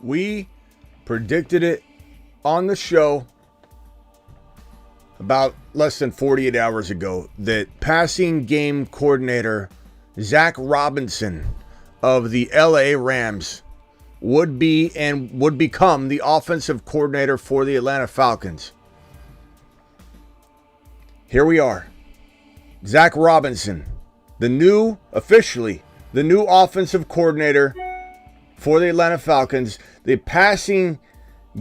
We predicted it on the show about less than 48 hours ago that passing game coordinator Zach Robinson of the LA Rams would be and would become the offensive coordinator for the Atlanta Falcons. Here we are. Zach Robinson, officially the new offensive coordinator for the Atlanta Falcons, the passing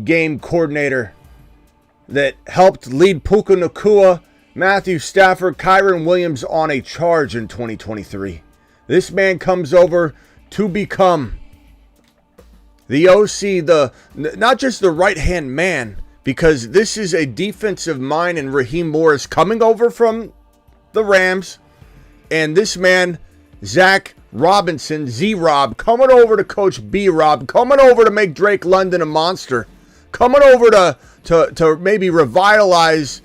game coordinator that helped lead Puka Nacua, Matthew Stafford, Kyren Williams on a charge in 2023. This man comes over to become the OC, not just the right-hand man, because this is a defensive mind in Raheem Morris coming over from the Rams, and this man, Zach Robinson, Z-Rob, coming over to coach B-Rob, coming over to make Drake London a monster, coming over to maybe revitalize,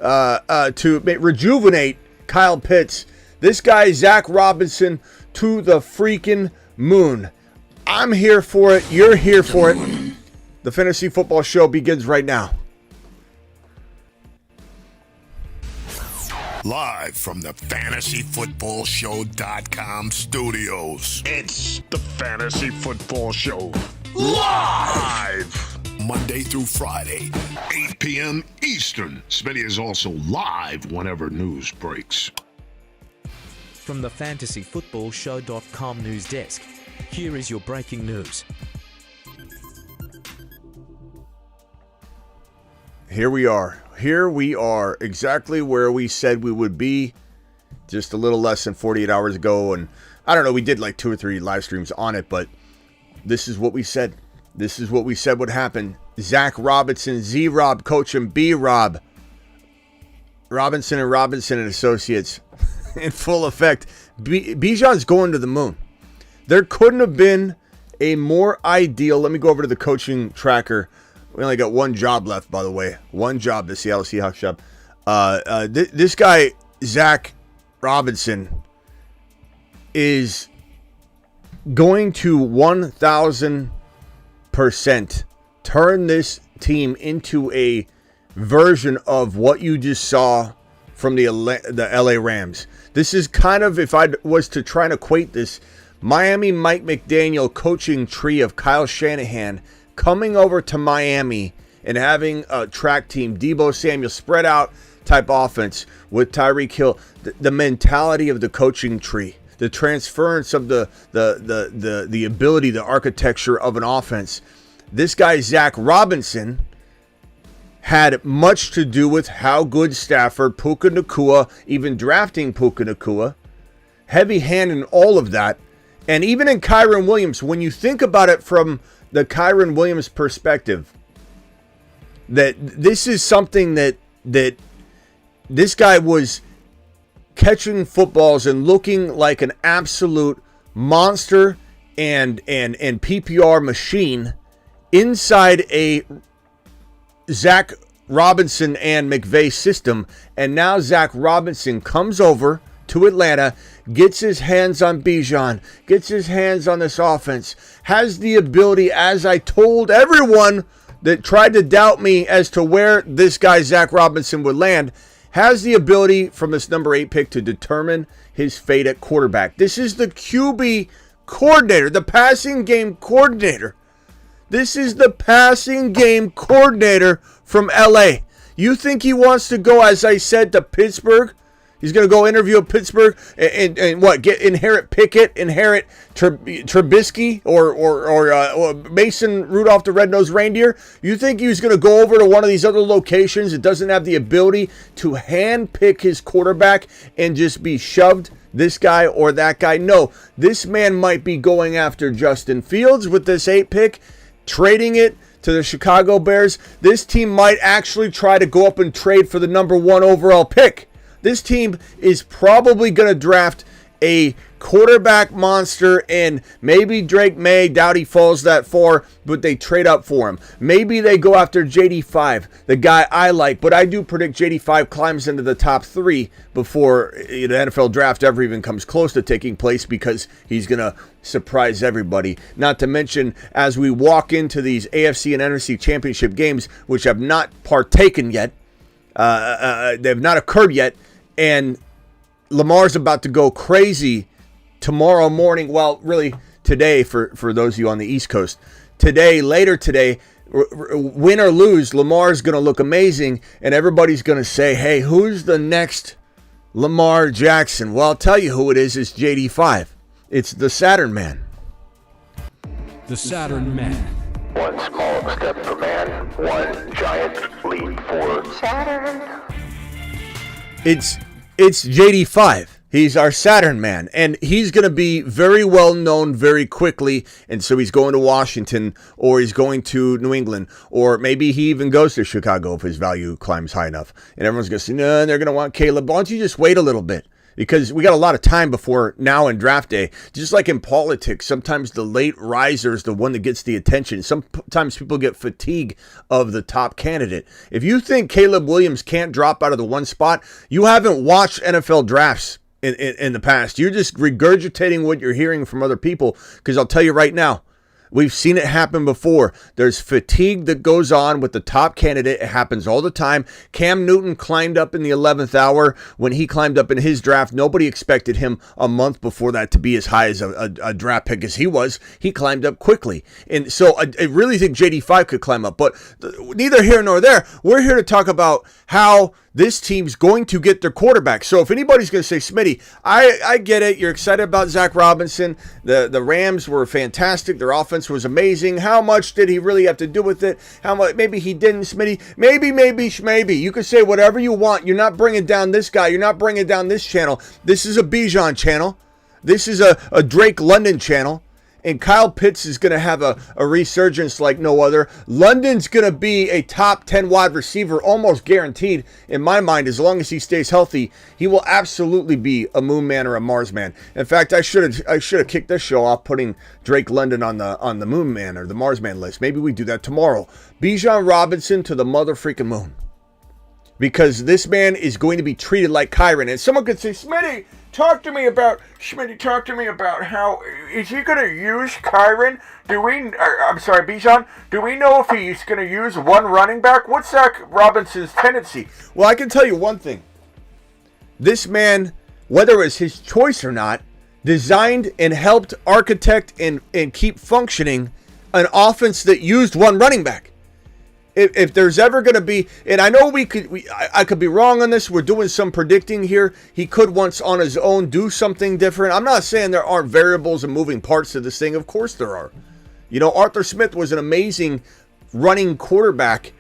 to rejuvenate Kyle Pitts. This guy, Zach Robinson, to the freaking moon. I'm here for it. You're here for it. The Fantasy Football Show begins right now. Live from the FantasyFootballShow.com studios. It's the Fantasy Football Show. Live! Monday through Friday, 8 p.m. Eastern. Smitty is also live whenever news breaks. From the FantasyFootballShow.com news desk, here is your breaking news. Here we are. Exactly where we said we would be just a little less than 48 hours ago. And I don't know, we did like 2 or 3 live streams on it, but this is what we said. This is what we said would happen. Zach Robinson, Z-Rob, coach and B-Rob. Robinson and Associates in full effect. Bijan's going to the moon. There couldn't have been a more ideal. Let me go over to the coaching tracker. We only got one job left, by the way. One job, the Seattle Seahawks job. This guy, Zach Robinson, is going to 1,000% turn this team into a version of what you just saw from the LA Rams. This is kind of, if I was to try and equate this, Miami Mike McDaniel coaching tree of Kyle Shanahan coming over to Miami and having a track team, Deebo Samuel, spread out type offense with Tyreek Hill. The mentality of the coaching tree, the transference of the ability, the architecture of an offense. This guy, Zach Robinson, had much to do with how good Stafford, Puka Nacua, even drafting Puka Nacua, heavy hand in all of that. And even in Kyren Williams, when you think about it from the Kyren Williams perspective, that this is something that this guy was catching footballs and looking like an absolute monster and PPR machine inside a Zach Robinson and McVay system. And now Zach Robinson comes over to Atlanta, gets his hands on Bijan, gets his hands on this offense, has the ability, as I told everyone that tried to doubt me as to where this guy Zach Robinson would land, has the ability from this number 8 pick to determine his fate at quarterback. This is the QB coordinator, the passing game coordinator. This is the passing game coordinator from LA. You think he wants to go, as I said, to Pittsburgh? He's going to go interview at Pittsburgh and what? Inherit Pickett, inherit Trubisky or Mason Rudolph the Red-Nosed Reindeer? You think he's going to go over to one of these other locations that doesn't have the ability to handpick his quarterback and just be shoved this guy or that guy? No, this man might be going after Justin Fields with this 8 pick, trading it to the Chicago Bears. This team might actually try to go up and trade for the number 1 overall pick. This team is probably going to draft a quarterback monster, and maybe Drake May, doubt he falls that far, but they trade up for him. Maybe they go after JD5, the guy I like, but I do predict JD5 climbs into the top 3 before the NFL draft ever even comes close to taking place, because he's going to surprise everybody. Not to mention, as we walk into these AFC and NFC championship games, which have not partaken yet, they have not occurred yet, and Lamar's about to go crazy tomorrow morning. Well, really today for those of you on the East Coast. Today, later today, win or lose, Lamar's going to look amazing, and everybody's going to say, hey, who's the next Lamar Jackson? Well, I'll tell you who it is. It's JD5. It's the Saturn Man. The Saturn Man. One small step for man, one giant leap for Saturn. It's JD5. He's our Saturn Man, and he's going to be very well known very quickly, and so he's going to Washington, or he's going to New England, or maybe he even goes to Chicago if his value climbs high enough. And everyone's going to say, no, they're going to want Caleb. Why don't you just wait a little bit? Because we got a lot of time before now and draft day. Just like in politics, sometimes the late riser is the one that gets the attention. Sometimes people get fatigue of the top candidate. If you think Caleb Williams can't drop out of the one spot, you haven't watched NFL drafts in the past. You're just regurgitating what you're hearing from other people, because I'll tell you right now, we've seen it happen before. There's fatigue that goes on with the top candidate. It happens all the time. Cam Newton climbed up in the 11th hour. When he climbed up in his draft, nobody expected him a month before that to be as high as a draft pick as he was. He climbed up quickly. And so I really think JD5 could climb up. But neither here nor there. We're here to talk about how this team's going to get their quarterback. So if anybody's going to say, Smitty, I get it. You're excited about Zach Robinson. The Rams were fantastic. Their offense was amazing. How much did he really have to do with it? How much? Maybe he didn't, Smitty. Maybe. You can say whatever you want. You're not bringing down this guy. You're not bringing down this channel. This is a Bijan channel. This is a Drake London channel. And Kyle Pitts is going to have a resurgence like no other. London's going to be a top 10 wide receiver, almost guaranteed in my mind. As long as he stays healthy, he will absolutely be a Moon Man or a Mars Man. In fact, I should have kicked this show off putting Drake London on the Moon Man or the Mars Man list. Maybe we do that tomorrow. Bijan Robinson to the mother freaking moon, because this man is going to be treated like Kyron. And someone could say, Smitty, talk to me about how is he going to use Kyron? Bijan, do we know if he's going to use one running back? What's Zach Robinson's tendency? Well, I can tell you one thing. This man, whether it's his choice or not, designed and helped architect and keep functioning an offense that used one running back. If there's ever going to be, and I know I could be wrong on this. We're doing some predicting here. He could once on his own do something different. I'm not saying there aren't variables and moving parts to this thing. Of course there are. You know, Arthur Smith was an amazing running quarterback.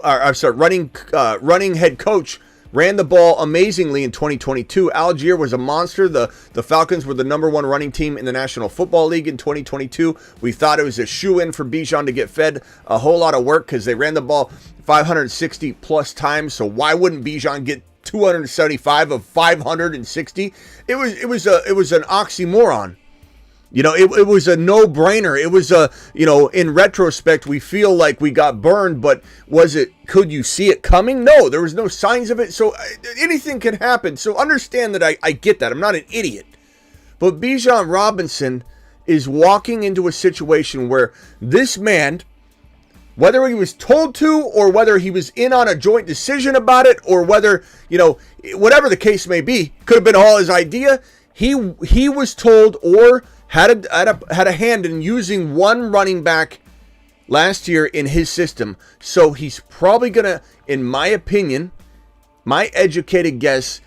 Running head coach. Ran the ball amazingly in 2022. Algier was a monster. The Falcons were the number 1 running team in the National Football League in 2022. We thought it was a shoe-in for Bijan to get fed a whole lot of work because they ran the ball 560 plus times. So why wouldn't Bijan get 275 of 560? It was an oxymoron. You know, it was a no-brainer. It was in retrospect, we feel like we got burned, but could you see it coming? No, there was no signs of it. So anything can happen. So understand that I get that. I'm not an idiot. But Bijan Robinson is walking into a situation where this man, whether he was told to or whether he was in on a joint decision about it or whether, whatever the case may be, could have been all his idea. He was told or had a hand in using one running back last year in his system. So he's probably going to, in my opinion, my educated guess,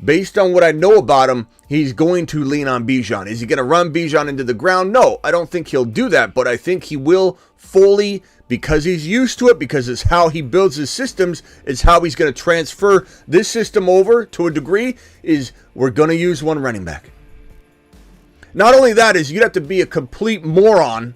based on what I know about him, he's going to lean on Bijan. Is he going to run Bijan into the ground? No, I don't think he'll do that, but I think he will fully, because he's used to it, because it's how he builds his systems, it's how he's going to transfer this system over to a degree, is we're going to use one running back. Not only that, is you'd have to be a complete moron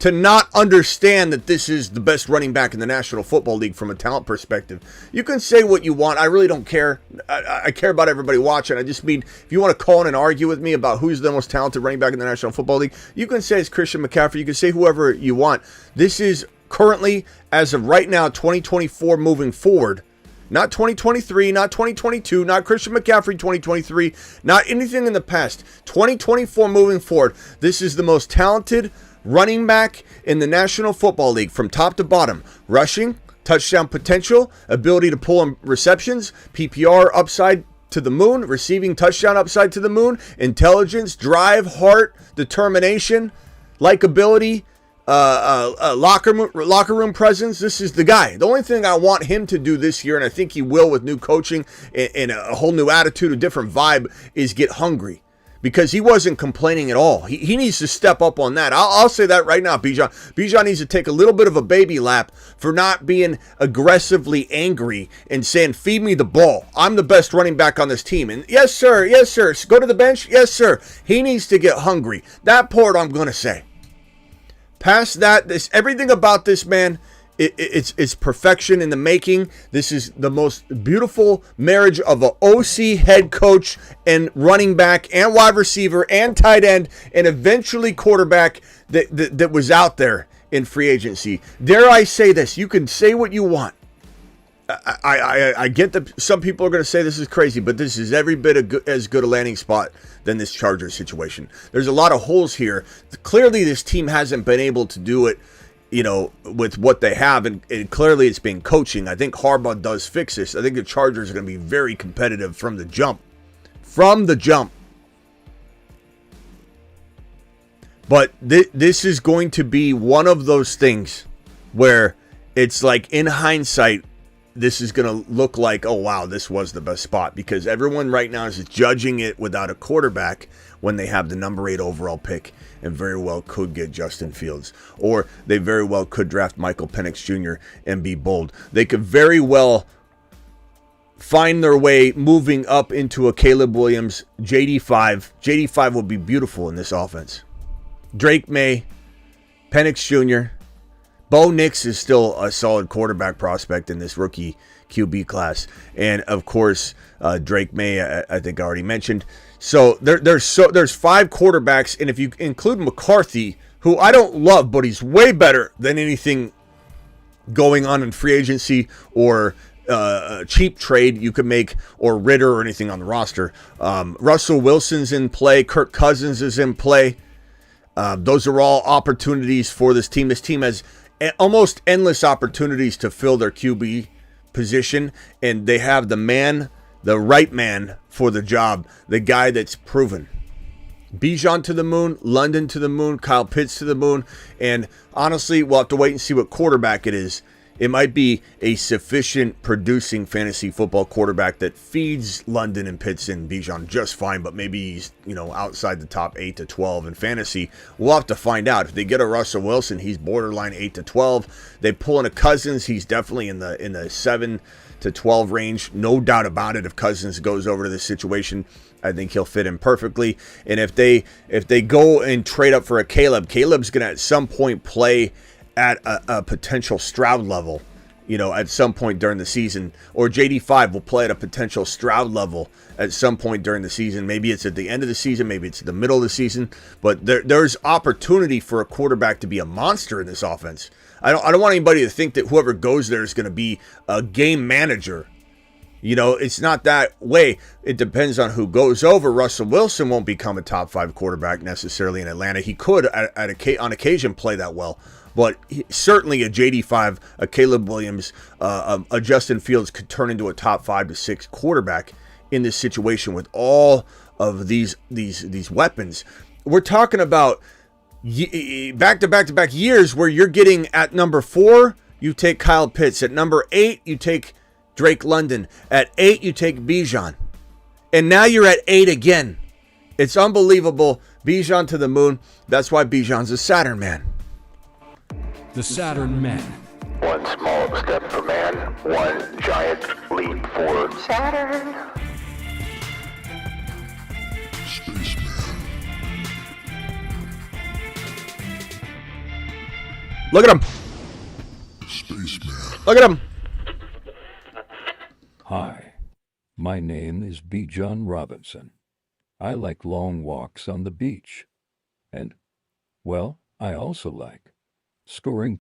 to not understand that this is the best running back in the National Football League from a talent perspective. You can say what you want. I really don't care. I care about everybody watching. I just mean, if you want to call in and argue with me about who's the most talented running back in the National Football League, you can say it's Christian McCaffrey. You can say whoever you want. This is currently, as of right now, 2024 moving forward. Not 2023, not 2022, not Christian McCaffrey 2023, not anything in the past. 2024 moving forward, this is the most talented running back in the National Football League from top to bottom. Rushing, touchdown potential, ability to pull in receptions, PPR upside to the moon, receiving touchdown upside to the moon, intelligence, drive, heart, determination, likability, locker room presence. This is the guy. The only thing I want him to do this year, and I think he will with new coaching and a whole new attitude, a different vibe, is get hungry. Because he wasn't complaining at all. He needs to step up on that. I'll say that right now, Bijan. Bijan needs to take a little bit of a baby lap for not being aggressively angry and saying, feed me the ball. I'm the best running back on this team. And yes, sir. Yes, sir. Go to the bench. Yes, sir. He needs to get hungry. That part I'm going to say. Past that, everything about this man, it's perfection in the making. This is the most beautiful marriage of an OC, head coach, and running back, and wide receiver, and tight end, and eventually quarterback that was out there in free agency. Dare I say this? You can say what you want. I get that some people are going to say this is crazy, but this is every bit as good a landing spot than this Chargers situation. There's a lot of holes here. Clearly, this team hasn't been able to do it, with what they have, and clearly it's been coaching. I think Harbaugh does fix this. I think the Chargers are going to be very competitive from the jump. But this is going to be one of those things where it's like, in hindsight, this is going to look like, oh, wow, this was the best spot, because everyone right now is judging it without a quarterback when they have the number 8 overall pick and very well could get Justin Fields, or they very well could draft Michael Penix Jr. and be bold. They could very well find their way moving up into a Caleb Williams, JD5. JD5 would be beautiful in this offense. Drake May, Penix Jr., Bo Nix is still a solid quarterback prospect in this rookie QB class. And, of course, Drake May, I think I already mentioned. So there's 5 quarterbacks, and if you include McCarthy, who I don't love, but he's way better than anything going on in free agency or a cheap trade you could make, or Ritter or anything on the roster. Russell Wilson's in play. Kirk Cousins is in play. Those are all opportunities for this team. This team has almost endless opportunities to fill their QB position, and they have the right man for the job, the guy that's proven. Bijan to the moon, London to the moon, Kyle Pitts to the moon, and honestly, we'll have to wait and see what quarterback it is. It might be a sufficient producing fantasy football quarterback that feeds London and Pitts and Bijan just fine, but maybe he's, outside the top 8 to 12 in fantasy. We'll have to find out. If they get a Russell Wilson, he's borderline 8 to 12. They pull in a Cousins, he's definitely in the 7 to 12 range. No doubt about it. If Cousins goes over to this situation, I think he'll fit in perfectly. And if they go and trade up for a Caleb's going to at some point play at a potential Stroud level, at some point during the season, or JD5 will play at a potential Stroud level at some point during the season. Maybe it's at the end of the season, maybe it's the middle of the season, but there's opportunity for a quarterback to be a monster in this offense. I don't want anybody to think that whoever goes there is going to be a game manager. It's not that way. It depends on who goes over. Russell Wilson won't become a top 5 quarterback necessarily in Atlanta. He could on occasion play that well. But certainly a JD5, a Caleb Williams, a Justin Fields could turn into a top 5 to 6 quarterback in this situation with all of these weapons. We're talking about back-to-back years where you're getting at number 4, you take Kyle Pitts. At number 8, you take Drake London. At 8, you take Bijan. And now you're at 8 again. It's unbelievable. Bijan to the moon. That's why Bijan's a Saturn man. The Saturn Men. One small step for man, one giant leap for Saturn. Look at him. Spaceman. Look at him. Hi, my name is Bijan Robinson. I like long walks on the beach. And, well, I also like scoring.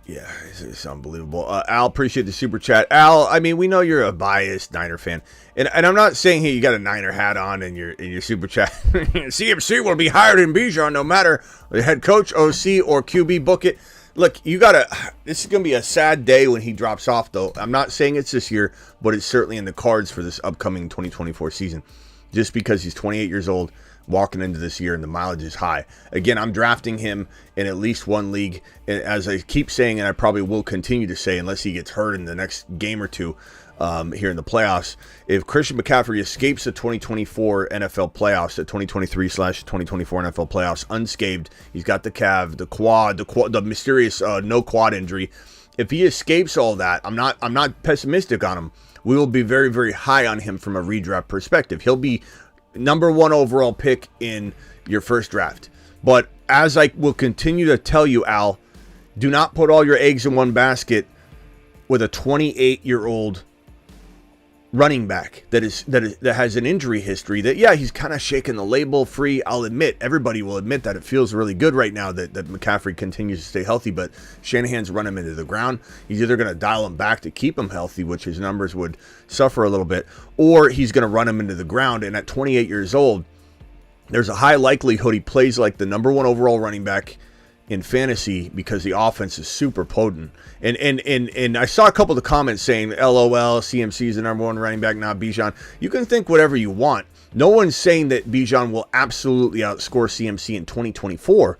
Yeah, it's unbelievable. Al, appreciate the super chat. Al, I mean, we know you're a biased Niner fan, and I'm not saying hey, you got a Niner hat on in your super chat. CMC will be higher than Bijan no matter the head coach, OC, or QB book it. Look, this is gonna be a sad day when he drops off, though. I'm not saying it's this year, but it's certainly in the cards for this upcoming 2024 season. Just because he's 28 years old, walking into this year, and the mileage is high. Again, I'm drafting him in at least one league, and as I keep saying, and I probably will continue to say, unless he gets hurt in the next game or two here in the playoffs, if Christian McCaffrey escapes the 2024 NFL playoffs, the 2023/2024 NFL playoffs unscathed, he's got the calf, the quad, the mysterious no quad injury. If he escapes all that, I'm not pessimistic on him. We will be very, very high on him from a redraft perspective. He'll be number 1 overall pick in your first draft. But as I will continue to tell you, Al, do not put all your eggs in one basket with a 28-year-old running back that has an injury history that, yeah, he's kind of shaking the label free. I'll admit, everybody will admit that it feels really good right now that McCaffrey continues to stay healthy, but Shanahan's run him into the ground. He's either going to dial him back to keep him healthy, which his numbers would suffer a little bit, or he's going to run him into the ground. And at 28 years old, there's a high likelihood he plays like the number 1 overall running back in fantasy because the offense is super potent. And I saw a couple of the comments saying, LOL, CMC is the number 1 running back, not Bijan. You can think whatever you want. No one's saying that Bijan will absolutely outscore CMC in 2024.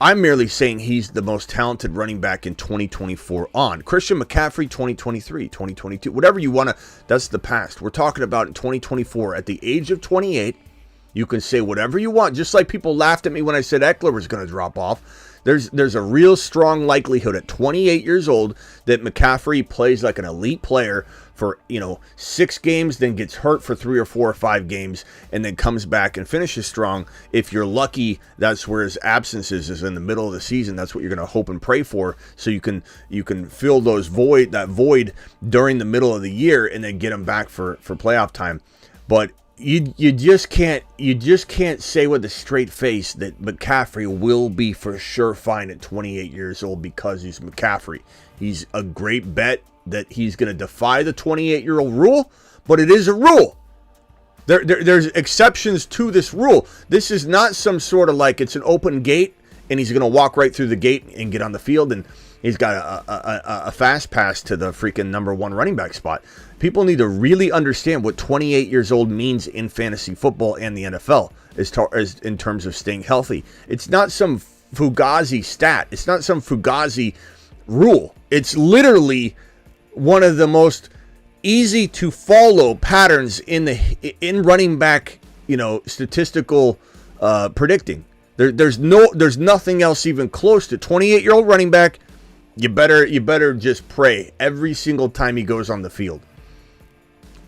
I'm merely saying he's the most talented running back in 2024 on. Christian McCaffrey, 2023, 2022, whatever you want to, that's the past. We're talking about in 2024, at the age of 28, you can say whatever you want. Just like people laughed at me when I said Eckler was going to drop off. There's a real strong likelihood at 28 years old that McCaffrey plays like an elite player for 6 games, then gets hurt for 3 or 4 or 5 games, and then comes back and finishes strong. If you're lucky, that's where his absence is in the middle of the season. That's what you're going to hope and pray for, so you can fill that void during the middle of the year and then get him back for playoff time. But you just can't say with a straight face that McCaffrey will be for sure fine at 28 years old because he's McCaffrey. He's a great bet that he's going to defy the 28-year-old rule, but it is a rule. There's exceptions to this rule. This is not some sort of like it's an open gate and he's going to walk right through the gate and get on the field and he's got a fast pass to the freaking number 1 running back spot. People need to really understand what 28 years old means in fantasy football and the NFL as in terms of staying healthy. It's not some Fugazi stat. It's not some Fugazi rule. It's literally one of the most easy to follow patterns in running back, statistical predicting. There's nothing else even close to 28-year-old running back. You better just pray every single time he goes on the field.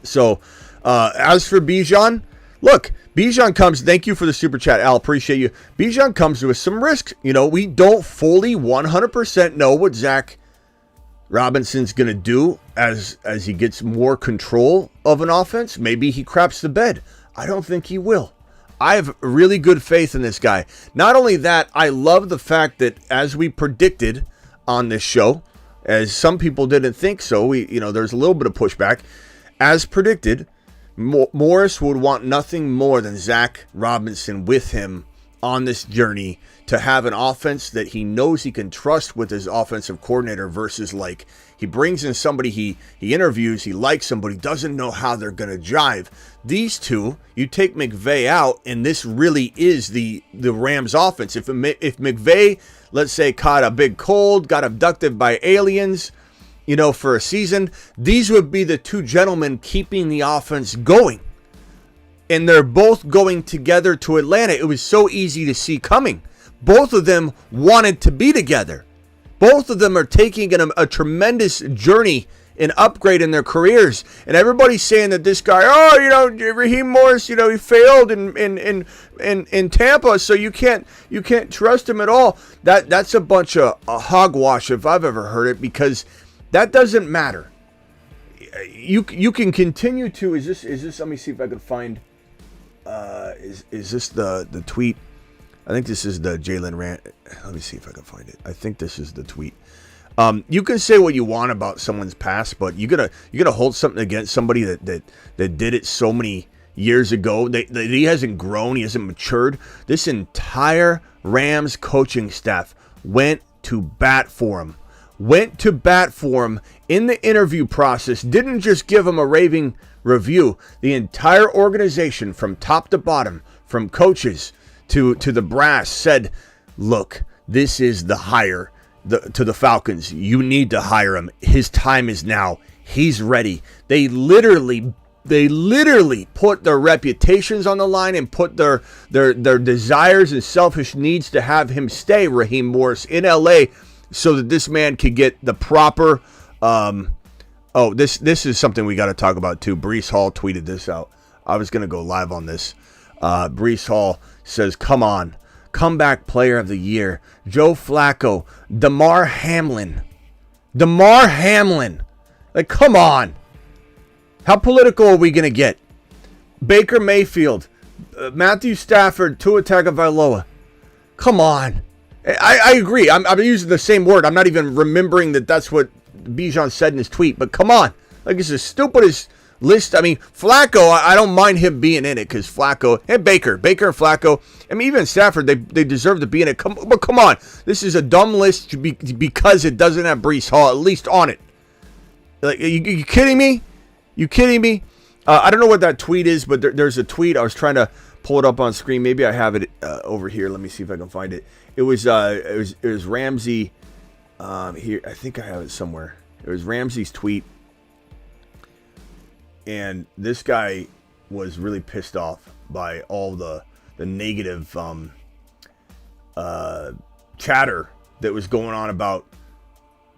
So, as for Bijan, look, Bijan comes, thank you for the super chat, Al, appreciate you. Bijan comes with some risks. We don't fully 100% know what Zach Robinson's going to do as he gets more control of an offense. Maybe he craps the bed. I don't think he will. I have really good faith in this guy. Not only that, I love the fact that as we predicted on this show, as some people didn't think so, there's a little bit of pushback. As predicted, Morris would want nothing more than Zach Robinson with him on this journey to have an offense that he knows he can trust with his offensive coordinator versus like he brings in somebody he interviews, he likes them, but he doesn't know how they're going to jive. These two, you take McVay out, and this really is the Rams offense. If McVay, let's say, caught a big cold, got abducted by aliens, for a season, these would be the two gentlemen keeping the offense going. And they're both going together to Atlanta. It was so easy to see coming. Both of them wanted to be together. Both of them are taking a tremendous journey an upgrade in their careers. And everybody's saying that this guy, Raheem Morris, he failed in Tampa, so you can't trust him at all. That's a bunch of hogwash if I've ever heard it, because that doesn't matter. You can continue to. Is this? Let me see if I can find. Is this the tweet? I think this is the Jalen Rand. Let me see if I can find it. I think this is the tweet. You can say what you want about someone's past, but you gotta hold something against somebody that did it so many years ago. That he hasn't grown, he hasn't matured. This entire Rams coaching staff went to bat for him. In the interview process. Didn't just give him a raving review. The entire organization, from top to bottom, from coaches to the brass, said, look, this is the hire to the Falcons. You need to hire him. His time is now. He's ready. They literally put their reputations on the line and put their desires and selfish needs to have him stay, Raheem Morris, in LA, so that this man could get the proper this is something we got to talk about too. Breece Hall tweeted this out. I was going to go live on this. Breece Hall says, come on, comeback player of the year, Joe Flacco, Damar Hamlin. Like, come on. How political are we going to get? Baker Mayfield, Matthew Stafford, Tua Tagovailoa. Come on. I agree. I'm using the same word. I'm not even remembering that's what Bijan said in his tweet. But come on. Like, it's the stupidest list. I mean, Flacco, I don't mind him being in it, because Flacco and Baker and Flacco, I mean, even Stafford, they deserve to be in it. But come on. This is a dumb list because it doesn't have Breece Hall at least on it. Like, you kidding me? I don't know what that tweet is, but there's a tweet. I was trying to pull it up on screen. Maybe I have it over here. Let me see if I can find it. It was Ramsey. Here, I think I have it somewhere. It was Ramsey's tweet, and this guy was really pissed off by all the negative chatter that was going on about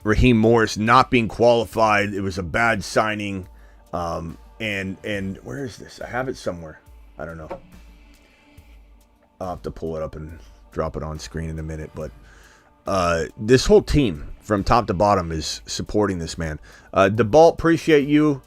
Raheem Morris not being qualified. It was a bad signing. And where is this? I have it somewhere. I don't know. I'll have to pull it up and drop it on screen in a minute. But this whole team, from top to bottom, is supporting this man. DeBalt, appreciate you.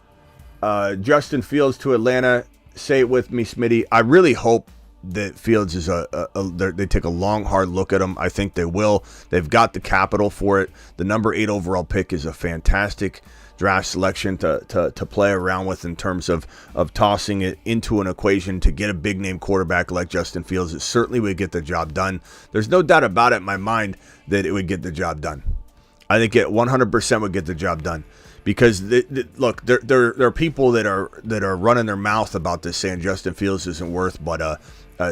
Justin Fields to Atlanta. Say it with me, Smitty. I really hope that Fields is they take a long, hard look at him. I think they will. They've got the capital for it. The number 8 overall pick is a fantastic draft selection to play around with in terms of tossing it into an equation to get a big name quarterback like Justin Fields. It certainly would get the job done. There's no doubt about it in my mind that it would get the job done. I think it 100% would get the job done, because look, there are people that are running their mouth about this, saying Justin Fields isn't worth but a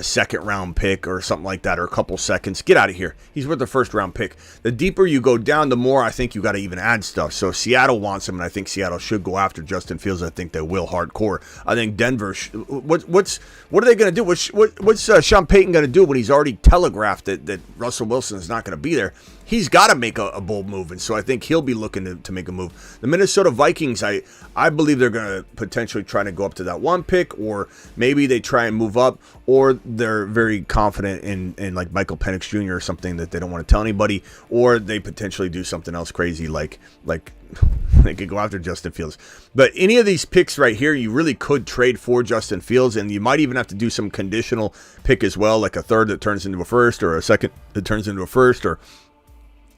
second round pick or something like that, or a couple seconds. Get out of here. He's worth a first round pick. The deeper you go down, the more I think you got to even add stuff. So Seattle wants him, and I think Seattle should go after Justin Fields. I think they will hardcore. I think Denver. What are they going to do? What's Sean Payton going to do when he's already telegraphed that Russell Wilson is not going to be there? He's got to make a bold move, and so I think he'll be looking to make a move. The Minnesota Vikings, I believe they're going to potentially try to go up to that 1 pick, or maybe they try and move up, or they're very confident in like Michael Penix Jr. or something that they don't want to tell anybody, or they potentially do something else crazy like they could go after Justin Fields. But any of these picks right here, you really could trade for Justin Fields, and you might even have to do some conditional pick as well, like a third that turns into a first, or a second that turns into a first, or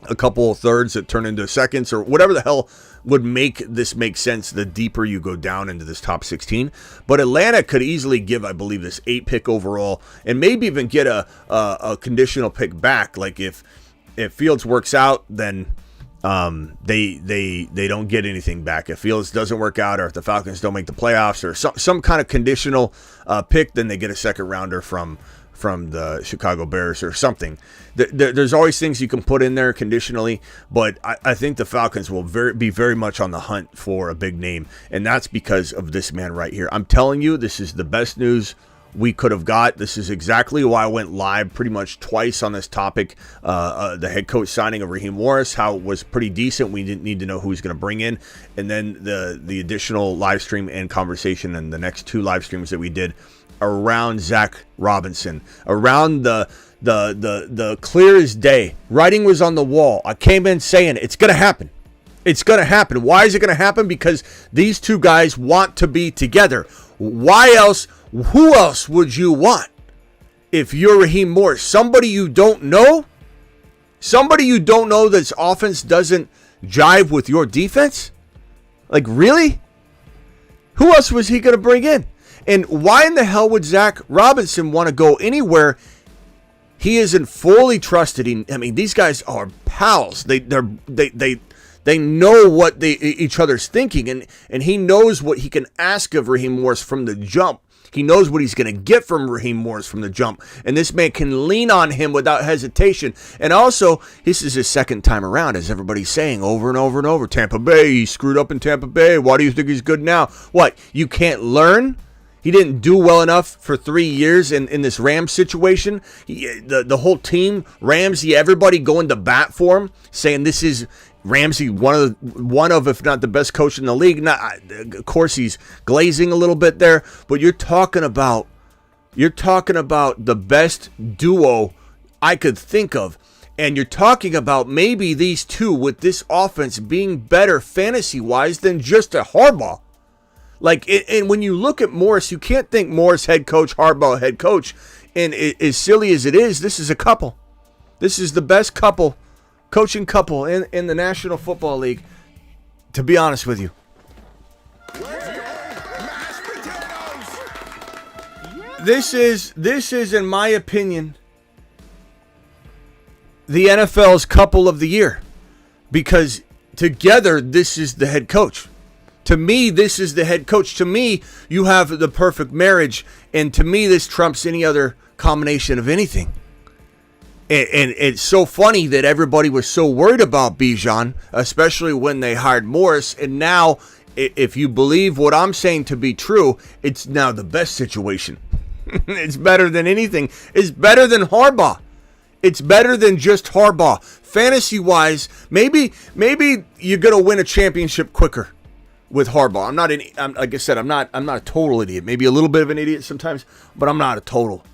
a couple of thirds that turn into seconds, or whatever the hell would make this make sense the deeper you go down into this top 16. But Atlanta could easily give, I believe, this 8 pick overall, and maybe even get a conditional pick back. Like if Fields works out, then they don't get anything back. If Fields doesn't work out, or if the Falcons don't make the playoffs, or some kind of conditional pick, then they get a second rounder from the Chicago Bears or something. There's always things you can put in there conditionally, but I think the Falcons will be very much on the hunt for a big name, and that's because of this man right here. I'm telling you, this is the best news we could have got. This is exactly why I went live pretty much twice on this topic. The head coach signing of Raheem Morris, how it was pretty decent. We didn't need to know who he's going to bring in. And then the additional live stream and conversation and the next 2 live streams that we did around Zach Robinson, around the clear as day. Writing was on the wall. I came in saying it's going to happen. It's going to happen. Why is it going to happen? Because these 2 guys want to be together. Why else? Who else would you want if you're Raheem Morris? Somebody you don't know? Somebody you don't know that's offense doesn't jive with your defense? Like, really? Who else was he going to bring in? And why in the hell would Zach Robinson want to go anywhere he isn't fully trusted? I mean, these guys are pals. They know what each other's thinking, and he knows what he can ask of Raheem Morris from the jump. He knows what he's going to get from Raheem Morris from the jump, and this man can lean on him without hesitation. And also, this is his second time around, as everybody's saying over and over and over. Tampa Bay, he screwed up in Tampa Bay. Why do you think he's good now? What, you can't learn? He didn't do well enough for 3 years in this Rams situation. The whole team, Ramsey, everybody going to bat for him, saying this is Ramsey, one of, if not the best coach in the league. Of course, he's glazing a little bit there, but you're talking about the best duo I could think of, and you're talking about maybe these 2 with this offense being better fantasy-wise than just a Harbaugh. Like, and when you look at Morris, you can't think Morris head coach, Harbaugh head coach. And as silly as it is, this is a couple. This is the best coaching couple in the National Football League, to be honest with you. This is, in my opinion, the NFL's couple of the year. Because together, this is the head coach. To me, this is the head coach. To me, you have the perfect marriage. And to me, this trumps any other combination of anything. And it's so funny that everybody was so worried about Bijan, especially when they hired Morris. And now, if you believe what I'm saying to be true, it's now the best situation. It's better than anything. It's better than Harbaugh. It's better than just Harbaugh. Fantasy-wise, maybe you're going to win a championship quicker with Harbaugh. Like I said, I'm not a total idiot. Maybe a little bit of an idiot sometimes, but I'm not a total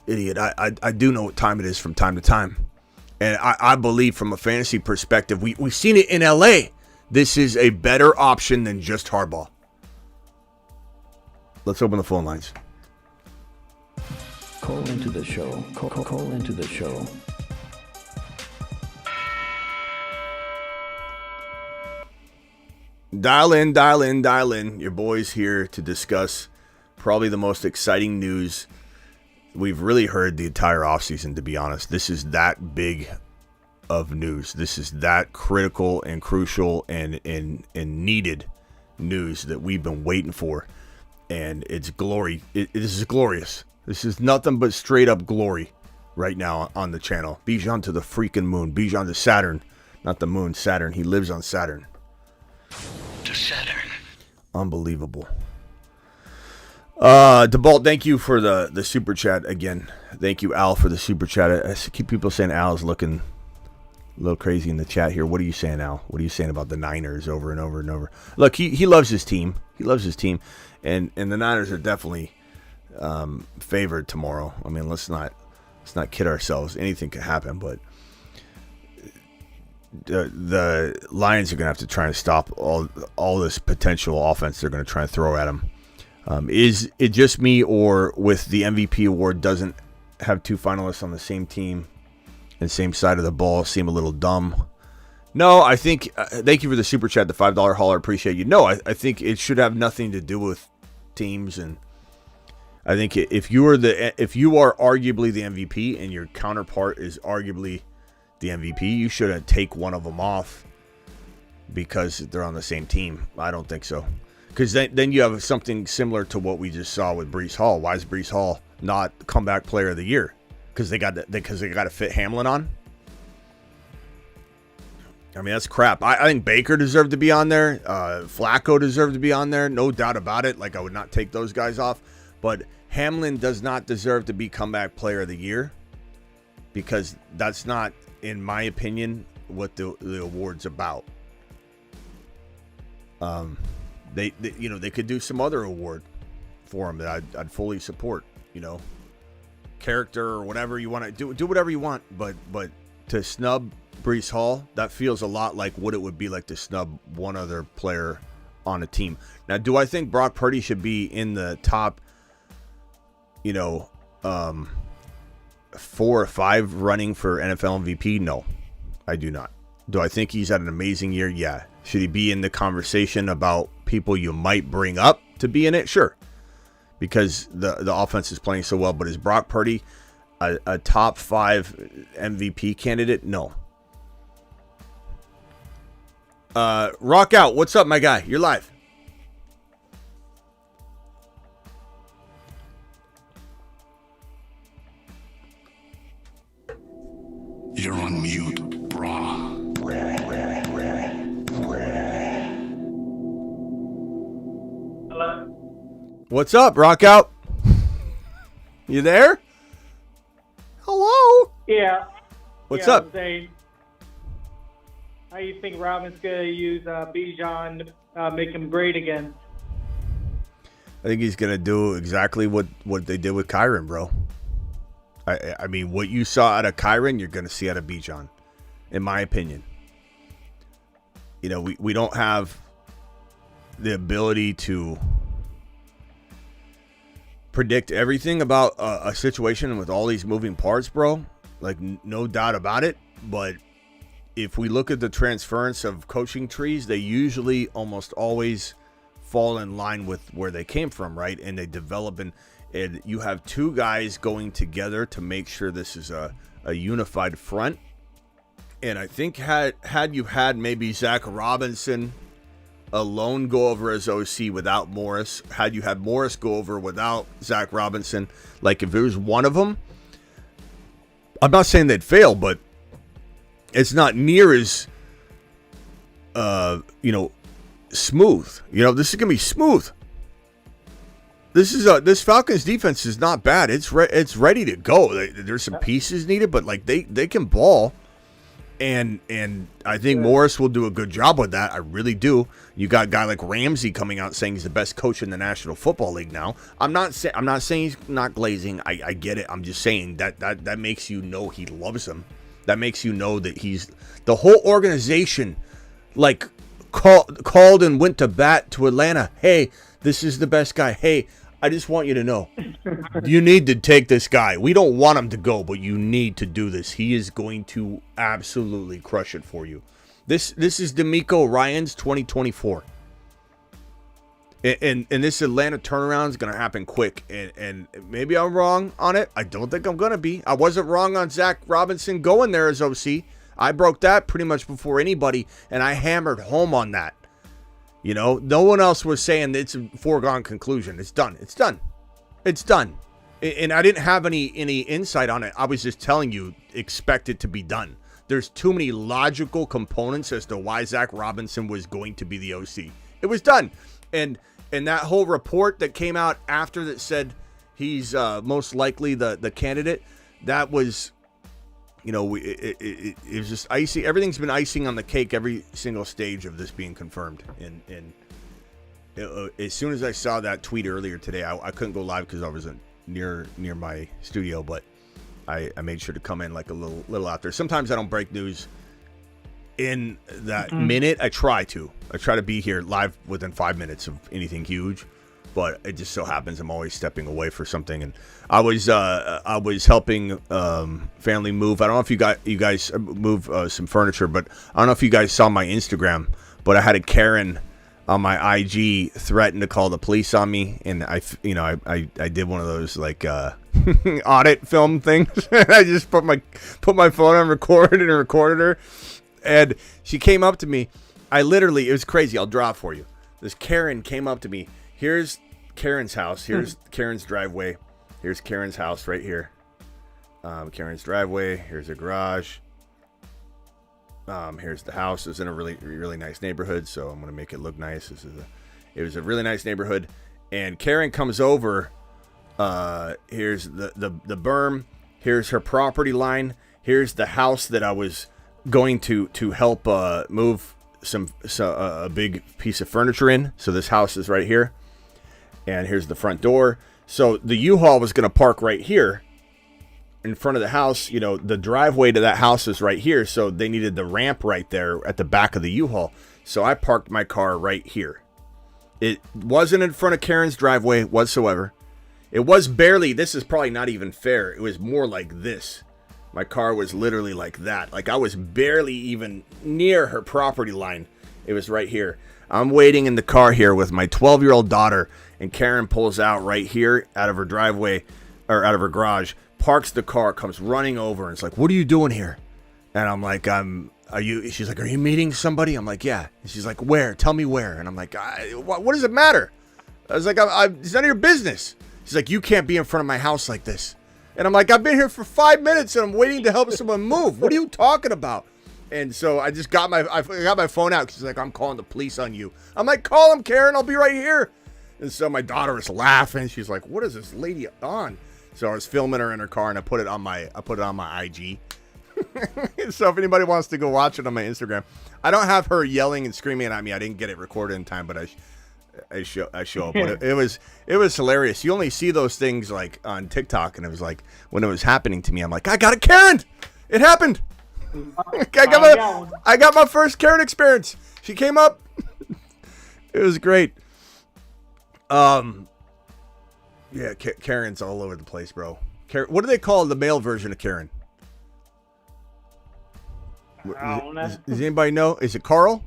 idiot. I do know what time it is from time to time. And I believe from a fantasy perspective, we've seen it in LA. This is a better option than just Harbaugh. Let's open the phone lines. Call into the show. Call into the show. Dial in. Your boy's here to discuss probably the most exciting news we've really heard the entire offseason, to be honest. This is that big of news. This is that critical and crucial and needed news that we've been waiting for. And it's glory. This is glorious. This is nothing but straight up glory right now on the channel. Bijan to the freaking moon. Bijan to Saturn. Not the moon, Saturn. He lives on Saturn. To Saturn. Unbelievable. DeBalt, thank you for the super chat again. Thank you, Al, for the super chat. I keep people saying Al's looking a little crazy in the chat here. What are you saying, Al? What are you saying about the Niners over and over and over? Look, he loves his team. He loves his team, and the Niners are definitely favored tomorrow. I mean, let's not kid ourselves. Anything could happen, but the Lions are going to have to try and stop all this potential offense they're going to try and throw at them. Is it just me, or with the MVP award doesn't have 2 finalists on the same team and same side of the ball seem a little dumb? No, I think, thank you for the super chat, the $5 hauler, appreciate you. No, I think it should have nothing to do with teams, and I think if you are arguably the MVP and your counterpart is arguably the MVP, you shouldn't take one of them off because they're on the same team. I don't think so. Because then you have something similar to what we just saw with Breece Hall. Why is Breece Hall not comeback player of the year? Because they got to fit Hamlin on? I mean, that's crap. I think Baker deserved to be on there. Flacco deserved to be on there. No doubt about it. Like, I would not take those guys off. But Hamlin does not deserve to be comeback player of the year because that's not, in my opinion, what the award's about. They could do some other award for him that I'd fully support. Character or whatever you want to do whatever you want. But to snub Breece Hall, that feels a lot like what it would be like to snub one other player on a team. Now, do I think Brock Purdy should be in the top, 4 or 5 running for NFL MVP? No, I do not. Do I think he's had an amazing year? Yeah. Should he be in the conversation about people you might bring up to be in it? Sure. Because the offense is playing so well. But is Brock Purdy a top 5 MVP candidate? No. Rock out. What's up, my guy? You're live. You're on mute, brah. Hello? What's up, Rock out? You there? Hello? Yeah. What's yeah, up? Zane. How you think Robin's going to use Bijan, make him great again? I think he's going to do exactly what they did with Kyron, bro. I mean, what you saw out of Kyron, you're going to see out of Bijan, in my opinion. We don't have the ability to predict everything about a situation with all these moving parts, bro. Like, no doubt about it. But if we look at the transference of coaching trees, they usually almost always fall in line with where they came from, right? And they develop, and you have two guys going together to make sure this is a unified front. And I think had you had maybe Zach Robinson alone go over as OC without Morris, had you had Morris go over without Zach Robinson, like if it was one of them, I'm not saying they'd fail, but it's not near as smooth. This is gonna be smooth. This Falcons defense is not bad. It's ready to go. There's some pieces needed, but like they can ball. And I think Morris will do a good job with that. I really do. You got a guy like Ramsey coming out saying he's the best coach in the National Football League now. I'm not saying he's not glazing. I get it. I'm just saying that makes you know he loves him. That makes you know that he's the whole organization like called and went to bat to Atlanta. Hey, this is the best guy. Hey, I just want you to know, you need to take this guy. We don't want him to go, but you need to do this. He is going to absolutely crush it for you. This is D'Amico Ryans 2024. And this Atlanta turnaround is going to happen quick. And maybe I'm wrong on it. I don't think I'm going to be. I wasn't wrong on Zach Robinson going there as OC. I broke that pretty much before anybody, and I hammered home on that. No one else was saying it's a foregone conclusion. It's done. It's done. It's done. And I didn't have any insight on it. I was just telling you, expect it to be done. There's too many logical components as to why Zach Robinson was going to be the OC. It was done. And that whole report that came out after that said he's most likely the candidate, that was, it was just icy. Everything's been icing on the cake every single stage of this being confirmed. And as soon as I saw that tweet earlier today, I couldn't go live because I wasn't near my studio, but I made sure to come in like a little out there. Sometimes I don't break news in that minute. I try to be here live within 5 minutes of anything huge, but it just so happens I'm always stepping away for something. And I was helping family move. I don't know if you guys move some furniture, but I don't know if you guys saw my Instagram, but I had a Karen on my IG threaten to call the police on me, and I did one of those like audit film things. I just put my phone on record and recorded her, and she came up to me. It was crazy. I'll draw it for you. This Karen came up to me. Here's Karen's house. Here's Karen's driveway. Here's Karen's house right here. Karen's driveway. Here's a garage. Here's the house. It's in a really, really nice neighborhood, so I'm gonna make it look nice. It was a really nice neighborhood, and Karen comes over Here's the berm. Here's her property line. Here's the house that I was going to help move a big piece of furniture in. So this house is right here. And here's the front door. So the U-Haul was going to park right here in front of the house. You know, the driveway to that house is right here. So they needed the ramp right there at the back of the U-Haul. So I parked my car right here. It wasn't in front of Karen's driveway whatsoever. It was barely, this is probably not even fair. It was more like this. My car was literally like that. Like I was barely even near her property line. It was right here. I'm waiting in the car here with my 12-year-old daughter, and Karen pulls out right here out of her driveway, or out of her garage, parks the car, comes running over, and it's like, "What are you doing here?" And I'm like, she's like, "Are you meeting somebody?" I'm like, "Yeah." And she's like, "Where? Tell me where." And I'm like, what does it matter? I was like, it's none of your business. She's like, "You can't be in front of my house like this." And I'm like, "I've been here for 5 minutes and I'm waiting to help someone move. What are you talking about?" And so I just got my phone out. She's like, "I'm calling the police on you." I'm like, "Call them, Karen. I'll be right here." And so my daughter was laughing. She's like, "What is this lady on?" So I was filming her in her car, and I put it on my IG. So if anybody wants to go watch it on my Instagram, I don't have her yelling and screaming at me. I didn't get it recorded in time, but I show up. But it was hilarious. You only see those things like on TikTok, and it was like when it was happening to me, I'm like, "I got a Karen. It happened. I got my first Karen experience. She came up." It was great. Yeah, Karen's all over the place, bro. What do they call the male version of Karen? I don't know. Does anybody know? Is it Carl?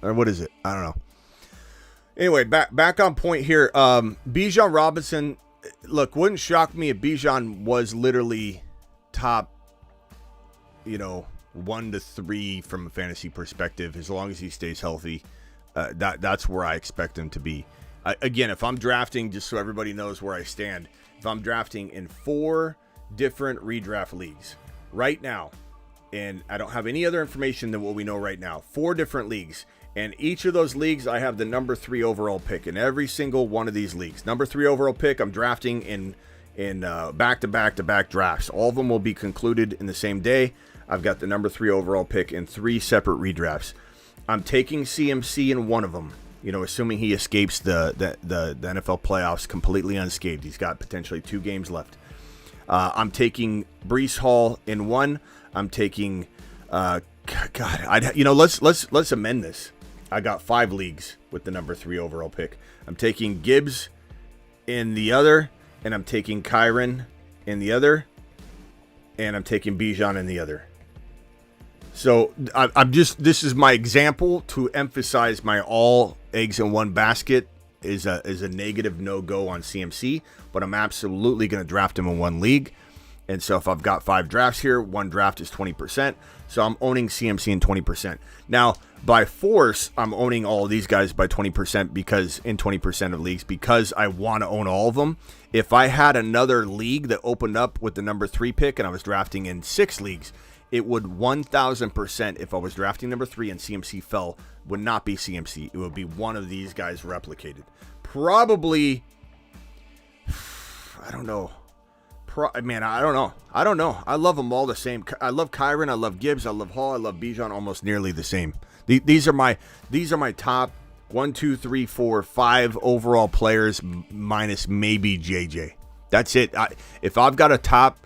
Or what is it? I don't know. Anyway, back on point here. Bijan Robinson, look, wouldn't shock me if Bijan was literally top, 1 to 3 from a fantasy perspective, as long as he stays healthy. That's where I expect him to be. Again, if I'm drafting, just so everybody knows where I stand, if I'm drafting in 4 different redraft leagues right now, and I don't have any other information than what we know right now, 4 different leagues, and each of those leagues, I have the number 3 overall pick in every single one of these leagues. Number 3 overall pick, I'm drafting in back-to-back drafts. All of them will be concluded in the same day. I've got the number 3 overall pick in 3 separate redrafts. I'm taking CMC in one of them, assuming he escapes the NFL playoffs completely unscathed. He's got potentially 2 games left. I'm taking Breece Hall in one. I'm taking, let's amend this. I got 5 leagues with the number 3 overall pick. I'm taking Gibbs in the other, and I'm taking Kyron in the other, and I'm taking Bijan in the other. So this is my example to emphasize my all eggs in one basket is a negative no-go on CMC, but I'm absolutely going to draft him in one league. And so if I've got 5 drafts here, 1 draft is 20%. So I'm owning CMC in 20%. Now, by force, I'm owning all of these guys by 20% because in 20% of leagues, because I want to own all of them. If I had another league that opened up with the number 3 pick and I was drafting in 6 leagues, it would 1,000%, if I was drafting number 3 and CMC fell, would not be CMC. It would be one of these guys replicated. Probably, I don't know. I don't know. I love them all the same. I love Kyron. I love Gibbs. I love Hall. I love Bijan almost nearly the same. These are my top 1, 2, 3, 4, 5 overall players minus maybe JJ. That's it. If I've got a top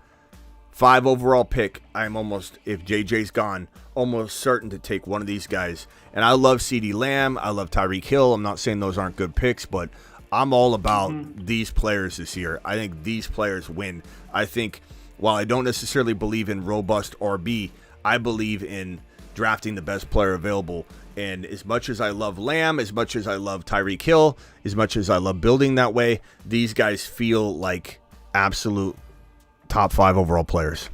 5 overall pick, I'm almost, if JJ's gone, almost certain to take one of these guys. And I love CeeDee Lamb. I love Tyreek Hill. I'm not saying those aren't good picks, but I'm all about these players this year. I think these players win. I think while I don't necessarily believe in robust RB, I believe in drafting the best player available. And as much as I love Lamb, as much as I love Tyreek Hill, as much as I love building that way, these guys feel like absolute top 5 overall players.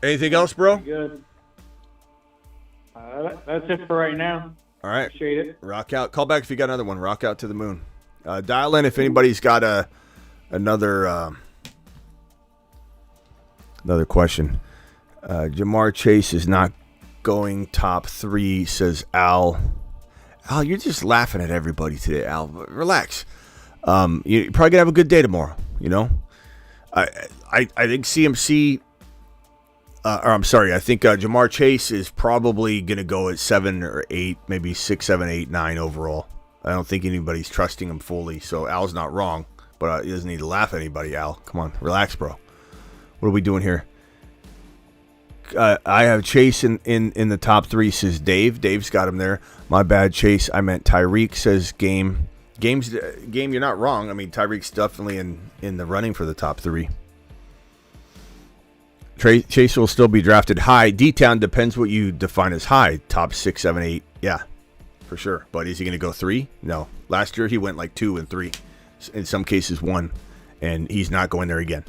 Anything else, bro? Good. That's it for right now. All right. Appreciate it. Rock out. Call back if you got another one. Rock out to the moon. Dial in if anybody's got another question. Jamar Chase is not going top 3, says Al. Al, you're just laughing at everybody today, Al. Relax. You're probably gonna have a good day tomorrow. You know, I think CMC. I think Jamar Chase is probably gonna go at 7 or 8, maybe 6, 7, 8, 9 overall. I don't think anybody's trusting him fully, so Al's not wrong. But he doesn't need to laugh at anybody, Al. Come on, relax, bro. What are we doing here? I have Chase in the top 3, says Dave. Dave's got him there. My bad, Chase. I meant Tyreek, says Game. Game, you're not wrong. I mean, Tyreek's definitely in the running for the top 3. Chase will still be drafted high. D-Town depends what you define as high. Top 6, 7, 8. Yeah, for sure. But is he going to go 3? No. Last year he went like 2 and 3. In some cases 1. And he's not going there again.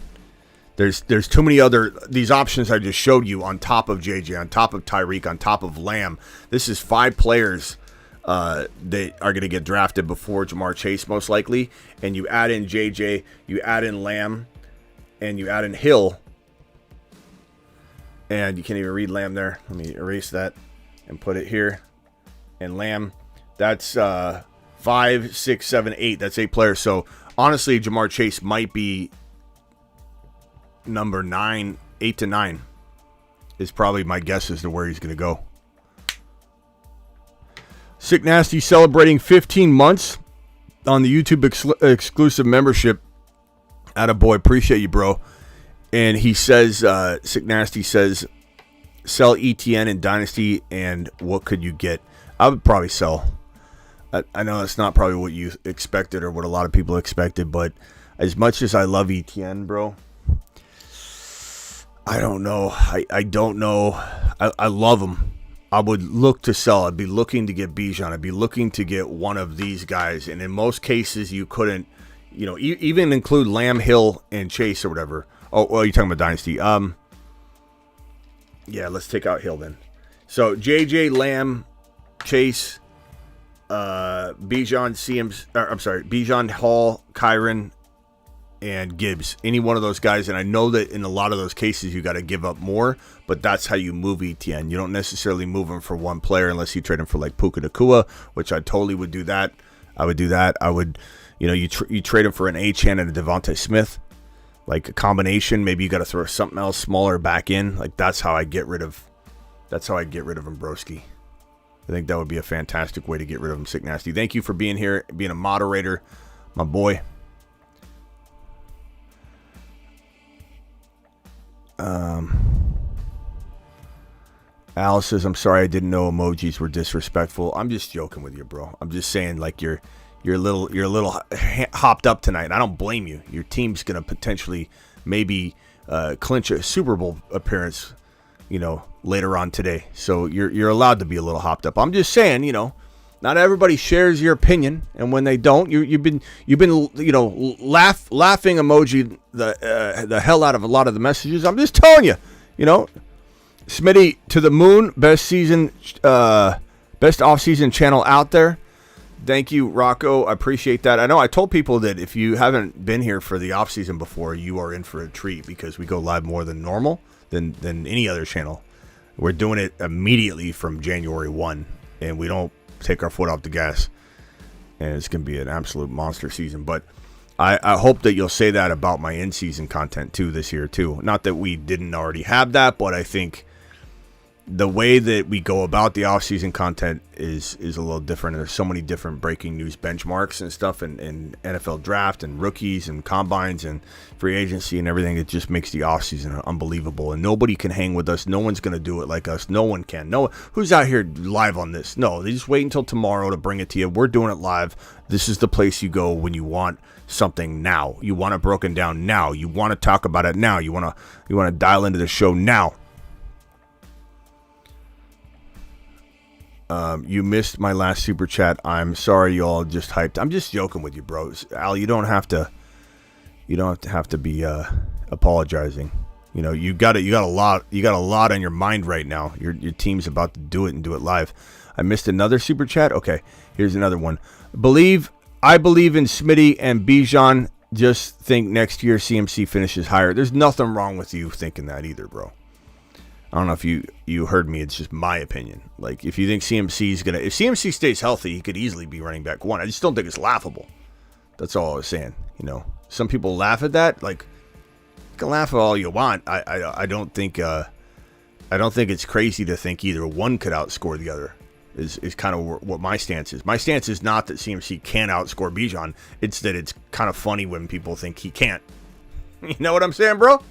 There's too many these options I just showed you on top of JJ, on top of Tyreek, on top of Lamb. This is 5 players that are going to get drafted before Jamar Chase most likely. And you add in JJ, you add in Lamb, and you add in Hill. And you can't even read Lamb there. Let me erase that and put it here. And Lamb, that's 5, 6, 7, 8. That's 8 players. So honestly, Jamar Chase might be number 9, 8 to 9 is probably my guess as to where he's going to go. Sick Nasty celebrating 15 months on the YouTube exclusive membership. Attaboy, appreciate you, bro. And he says, Sick Nasty says, sell ETN in Dynasty, and what could you get? I would probably sell. I know that's not probably what you expected or what a lot of people expected, but as much as I love ETN, bro, I don't know. I don't know. I love him. I would look to sell. I'd be looking to get Bijan. I'd be looking to get one of these guys. And in most cases, you couldn't, even include Lamb, Hill, and Chase or whatever. Oh, well, you're talking about Dynasty. Yeah, let's take out Hill then. So JJ, Lamb, Chase, Bijan, Hall, Kyron, and Gibbs. Any one of those guys. And I know that in a lot of those cases, you got to give up more, but that's how you move ETN. You don't necessarily move him for one player unless you trade him for like Puka Nacua, which I totally would do that. I would do that. I would, you trade him for an Achane and a Devontae Smith. Like a combination, maybe you got to throw something else smaller back in. Like that's how I get rid of Broski. I think that would be a fantastic way to get rid of him, Sick Nasty. Thank you for being here, being a moderator, my boy. Alice says, I'm sorry I didn't know emojis were disrespectful. I'm just joking with you, bro. I'm just saying like you're a little hopped up tonight. I don't blame you. Your team's going to potentially maybe clinch a Super Bowl appearance, later on today. So you're allowed to be a little hopped up. I'm just saying, not everybody shares your opinion, and when they don't, you've been laughing emoji the hell out of a lot of the messages. I'm just telling you, Smitty to the moon, best off-season channel out there. Thank you, Rocco. I appreciate that. I know I told people that if you haven't been here for the off-season before, you are in for a treat because we go live more than normal than any other channel. We're doing it immediately from January 1, and we don't take our foot off the gas. And it's going to be an absolute monster season. But I hope that you'll say that about my in-season content, too, this year, too. Not that we didn't already have that, but I think the way that we go about the off-season content is a little different. There's so many different breaking news benchmarks and stuff and NFL draft and rookies and combines and free agency and everything. It just makes the off-season unbelievable. And nobody can hang with us. No one's going to do it like us. No one can. No, who's out here live on this? No, they just wait until tomorrow to bring it to you. We're doing it live. This is the place you go when you want something now. You want it broken down now. You want to talk about it now. You want to dial into the show now. You missed my last super chat. I'm sorry, y'all. Just hyped. I'm just joking with you, bros. Al, you don't have to be apologizing. You got a lot on your mind right now. Your team's about to do it and do it live. I missed another super chat. Okay, here's another one. I believe in Smitty and Bijan. Just think next year CMC finishes higher. There's nothing wrong with you thinking that either, bro. I don't know if you heard me. It's just my opinion. Like, if you think CMC's going to... If CMC stays healthy, he could easily be running back 1. I just don't think it's laughable. That's all I was saying. You know, some people laugh at that. Like, you can laugh at all you want. I don't think it's crazy to think either one could outscore the other. Is kind of what my stance is. My stance is not that CMC can outscore Bijan. It's that it's kind of funny when people think he can't. You know what I'm saying, bro?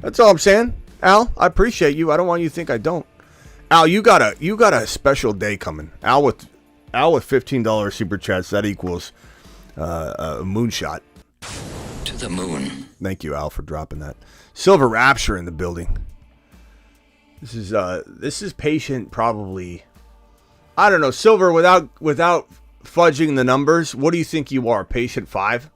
That's all I'm saying. Al, I appreciate you. I don't want you to think I don't. Al, you got a special day coming. Al with $15 super chats. That equals a moonshot. To the moon. Thank you, Al, for dropping that. Silver Rapture in the building. This is patient probably. I don't know, Silver, without fudging the numbers, what do you think you are? Patient 5?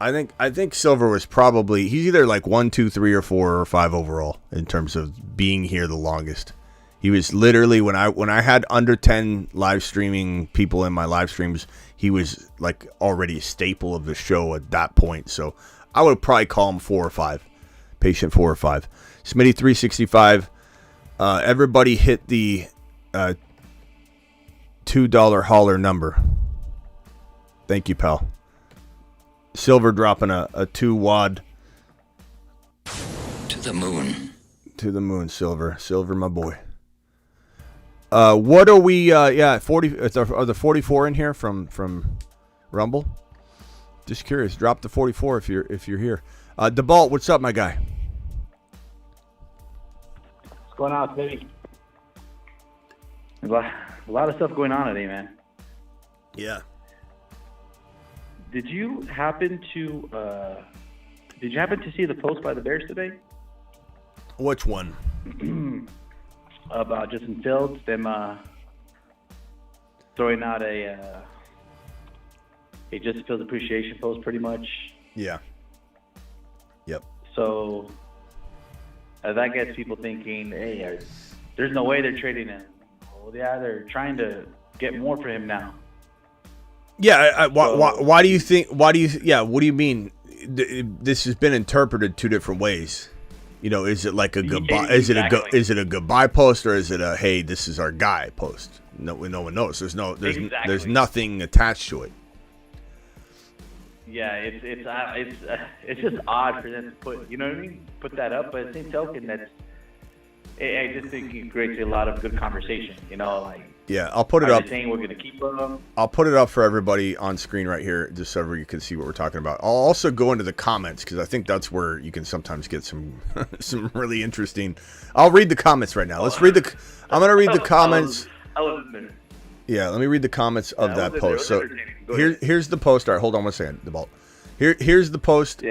I think Silver was probably, he's either like 1, 2, 3, or 4 or 5 overall in terms of being here the longest. He was literally, when I had under 10 live streaming people in my live streams, he was like already a staple of the show at that point. So I would probably call him 4 or 5. Patient 4 or 5. Smitty 365. Everybody hit the $2 hauler number. Thank you, pal. Silver dropping a 2 wad. To the moon. To the moon, Silver. Silver, my boy. What are we? 40. Are the 44 in here from Rumble? Just curious. Drop the 44 if you're here. DeBalt, what's up, my guy? What's going on, Smitty? A lot of stuff going on today, man. Yeah. Did you happen to see the post by the Bears today? Which one? About Justin Fields, them throwing out a Justin Fields appreciation post, pretty much. Yeah. Yep. So that gets people thinking, hey, there's no way they're trading him. Well, yeah, they're trying to get more for him now. Yeah. Why do you think? Yeah. What do you mean? This has been interpreted 2 different ways. You know, is it like a goodbye? Exactly. Is it a goodbye post, or is it a hey, this is our guy post? No one knows. There's nothing attached to it. Yeah, it's just odd for them to put, you know what I mean? Put that up, but at the same token, I just think it creates a lot of good conversation. You know, like. Yeah, I'll put it up. Saying we're gonna keep them. I'll put it up for everybody on screen right here, just so you can see what we're talking about. I'll also go into the comments because I think that's where you can sometimes get some really interesting. I'll read the comments right now. Let's read the. I'm gonna read the comments. I wasn't there. Yeah, let me read the comments of that post. So here's the post. All right, hold on one second, DeBalt. Here's the post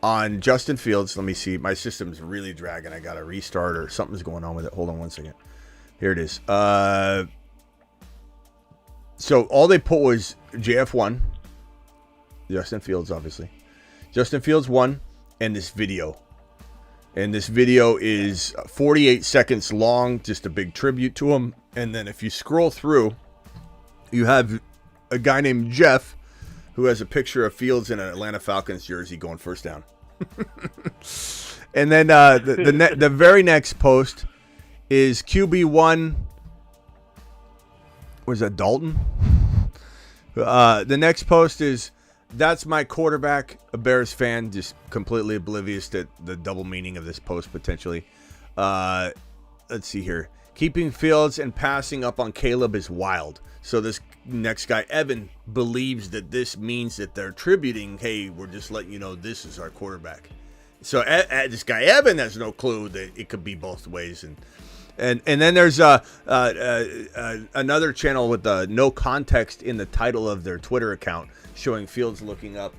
on Justin Fields. Let me see. My system's really dragging. I got to restart or something's going on with it. Hold on one second. Here it is. So all they put was JF1. Justin Fields, obviously. Justin Fields 1 and this video. And this video is 48 seconds long, just a big tribute to him. And then if you scroll through, you have a guy named Jeff who has a picture of Fields in an Atlanta Falcons jersey going first down. And then the very next post is QB1. Was that Dalton? The next post is, that's my quarterback, a Bears fan, just completely oblivious to the double meaning of this post potentially. Let's see here. Keeping Fields and passing up on Caleb is wild. So this next guy, Evan, believes that this means that they're tributing, hey, we're just letting you know this is our quarterback. So this guy, Evan, has no clue that it could be both ways. And then there's another channel with no context in the title of their Twitter account showing Fields looking up,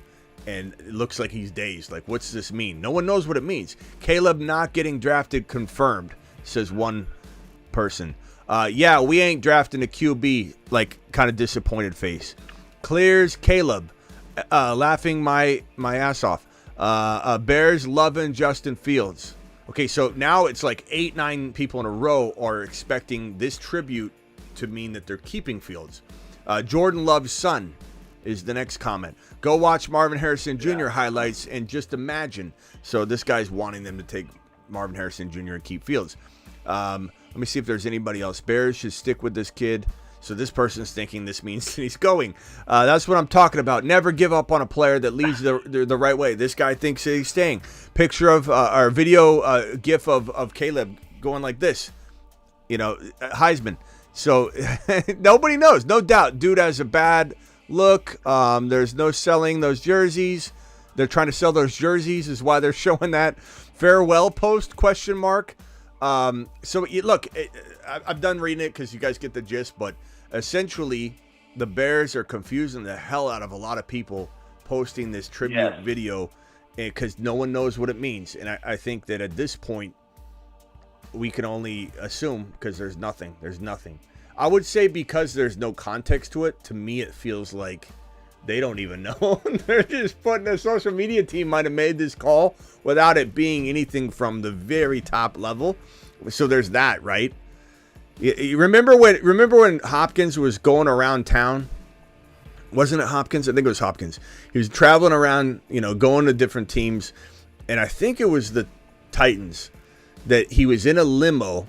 and it looks like he's dazed. Like, what's this mean? No one knows what it means. Caleb not getting drafted confirmed, says one person. Yeah, we ain't drafting a QB, like kind of disappointed face. Clears Caleb, laughing my ass off. Bears loving Justin Fields. Okay, so now it's like 8-9 people in a row are expecting this tribute to mean that they're keeping Fields. Jordan Love's son is the next comment. Go watch Marvin Harrison Jr. highlights and just imagine. So this guy's wanting them to take Marvin Harrison Jr. and keep Fields. Let me see if there's anybody else. Bears should stick with this kid. So this person's thinking this means that he's going. That's what I'm talking about. Never give up on a player that leads the right way. This guy thinks that he's staying. Picture of our video gif of Caleb going like this. Heisman. So nobody knows. No doubt. Dude has a bad look. There's no selling those jerseys. They're trying to sell those jerseys is why they're showing that farewell post ? So look, I'm done reading it because you guys get the gist, but essentially the Bears are confusing the hell out of a lot of people posting this tribute video because no one knows what it means. And I think that at this point, we can only assume because there's nothing. I would say because there's no context to it, to me it feels like they don't even know. They're just putting a social media team might have made this call without it being anything from the very top level. So there's that, right? You remember when Hopkins was going around town? Wasn't it Hopkins? I think it was Hopkins. He was traveling around, going to different teams, and I think it was the Titans that he was in a limo,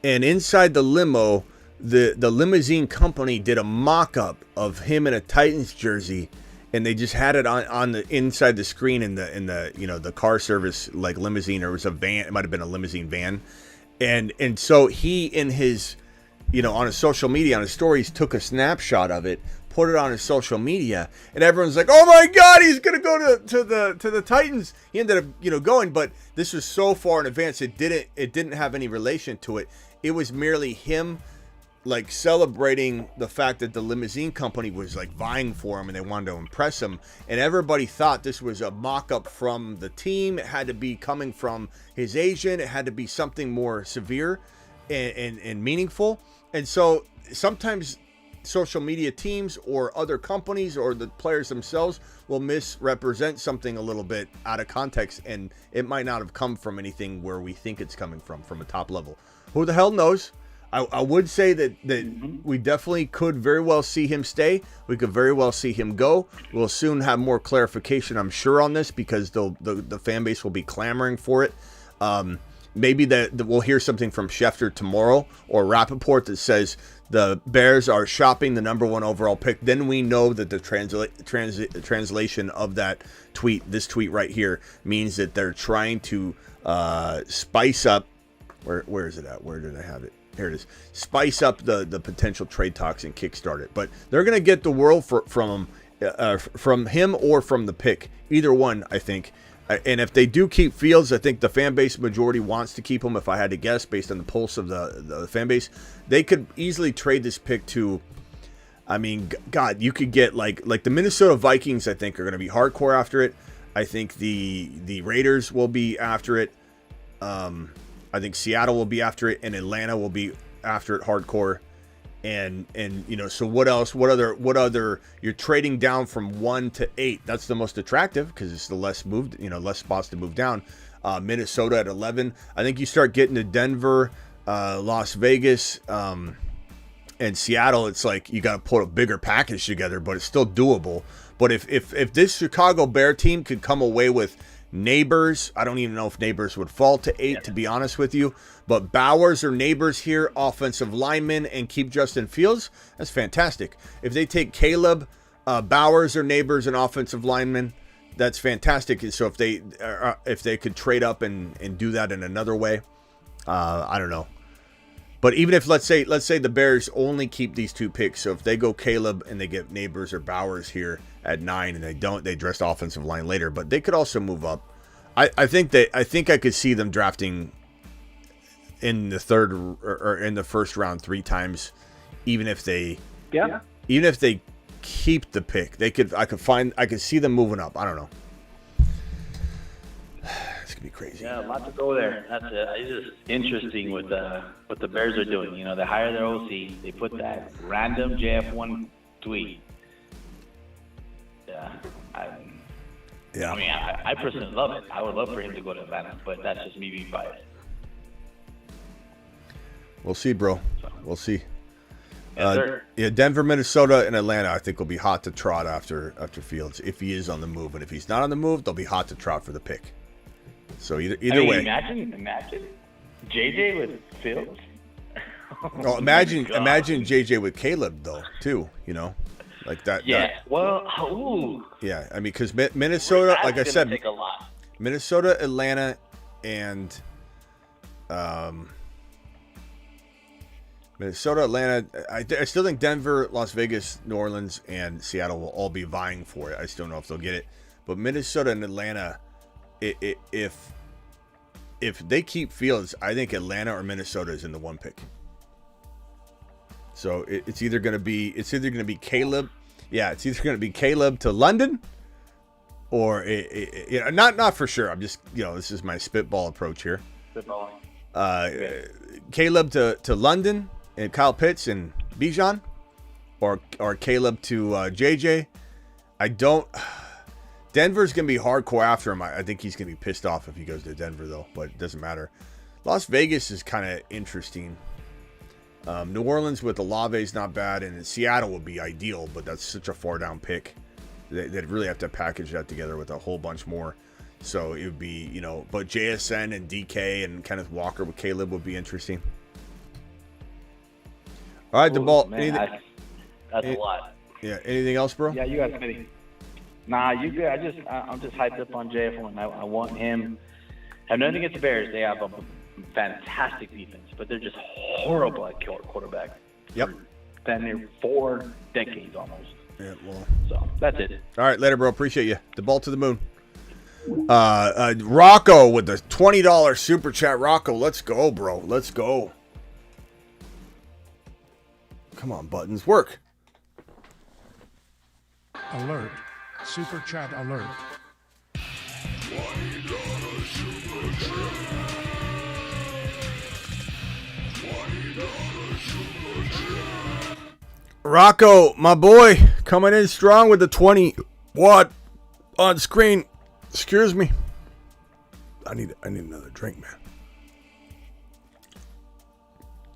and inside the limo, the limousine company did a mock-up of him in a Titans jersey, and they just had it on the inside the screen in the car service like limousine, or it was a van. It might have been a limousine van. And so he in his, on his social media, on his stories, took a snapshot of it, put it on his social media, and everyone's like, "Oh my God, he's gonna go to the Titans." He ended up, going, but this was so far in advance, it didn't have any relation to it. It was merely him, like celebrating the fact that the limousine company was like vying for him and they wanted to impress him, and everybody thought this was a mock-up from the team. It had to be coming from his agent. It had to be something more severe and meaningful. And so sometimes social media teams or other companies or the players themselves will misrepresent something a little bit out of context, and it might not have come from anything where we think it's coming from a top level. Who the hell knows? I would say that we definitely could very well see him stay. We could very well see him go. We'll soon have more clarification, I'm sure, on this because the fan base will be clamoring for it. Maybe that we'll hear something from Schefter tomorrow or Rappaport that says the Bears are shopping the number 1 overall pick. Then we know that the translation of that tweet, this tweet right here, means that they're trying to spice up. Where is it at? Where did I have it? Here it is. Spice up the potential trade talks and kickstart it. But they're going to get the world from him or from the pick. Either one, I think. And if they do keep Fields, I think the fan base majority wants to keep him, if I had to guess, based on the pulse of the fan base. They could easily trade this pick to, I mean, God, you could get like the Minnesota Vikings, I think, are going to be hardcore after it. I think the Raiders will be after it. I think Seattle will be after it, and Atlanta will be after it hardcore. And so what else? What other? You're trading down from 1 to 8. That's the most attractive because it's the less moved, less spots to move down. Minnesota at 11. I think you start getting to Denver, Las Vegas, and Seattle. It's like you got to put a bigger package together, but it's still doable. But if this Chicago Bear team could come away with Neighbors, I don't even know if Neighbors would fall to 8, to be honest with you. But Bowers or Neighbors here, offensive linemen, and keep Justin Fields, that's fantastic. If they take Caleb, Bowers or Neighbors and offensive linemen, that's fantastic. So if they could trade up and do that in another way, I don't know. But even if let's say the Bears only keep these 2 picks, so if they go Caleb and they get Neighbors or Bowers here at 9 and they dress offensive line later, but they could also move up. I think I could see them drafting in the third or in the first round 3 times, even if they keep the pick. I could see them moving up. I don't know. It's gonna be crazy. Yeah, a lot to go there. It's just interesting with what the Bears are doing. They hire their OC, they put that random JF1 tweet. Yeah, I mean, I personally love it. I would love for him to go to Atlanta, but that's just me being biased. We'll see, bro. We'll see. Yes, Denver, Minnesota, and Atlanta, I think, will be hot to trot after Fields if he is on the move. And if he's not on the move, they'll be hot to trot for the pick. So either I mean, way. Imagine JJ with Fields. Oh, imagine JJ with Caleb though too. You know, like that. Yeah. Ooh. Yeah, I mean, because Minnesota, like I said, take a lot. Minnesota, Atlanta, and Minnesota, Atlanta. I still think Denver, Las Vegas, New Orleans, and Seattle will all be vying for it. I still don't know if they'll get it, but Minnesota and Atlanta, if they keep Fields, I think Atlanta or Minnesota is in the 1 pick. So it's either going to be Caleb. Yeah, it's either going to be Caleb to London, or not for sure. I'm just this is my spitball approach here. Spitballing. Caleb to London and Kyle Pitts and Bijan, or Caleb to JJ. Denver's going to be hardcore after him. I think he's going to be pissed off if he goes to Denver though, but it doesn't matter. Las Vegas is kind of interesting. New Orleans with Olave is not bad, and Seattle would be ideal, but that's such a far down pick. They'd really have to package that together with a whole bunch more. So it would be, but JSN and DK and Kenneth Walker with Caleb would be interesting. All right, the ball. Man, that's a lot. Yeah. Anything else, bro? Yeah, you got Smitty. Nah, you good. I'm just hyped up on JF1. I want him. I have nothing against the Bears. They have a fantastic defense, but they're just horrible at quarterback. Yep. Been there 4 decades almost. Yeah, well. So that's it. All right, later, bro. Appreciate you. The ball to the moon. Rocco with the $20 super chat. Rocco, let's go, bro. Let's go. Come on, buttons, work. Alert. Super chat alert. Rocco, my boy, coming in strong with the 20 watt on screen. Excuse me. I need another drink,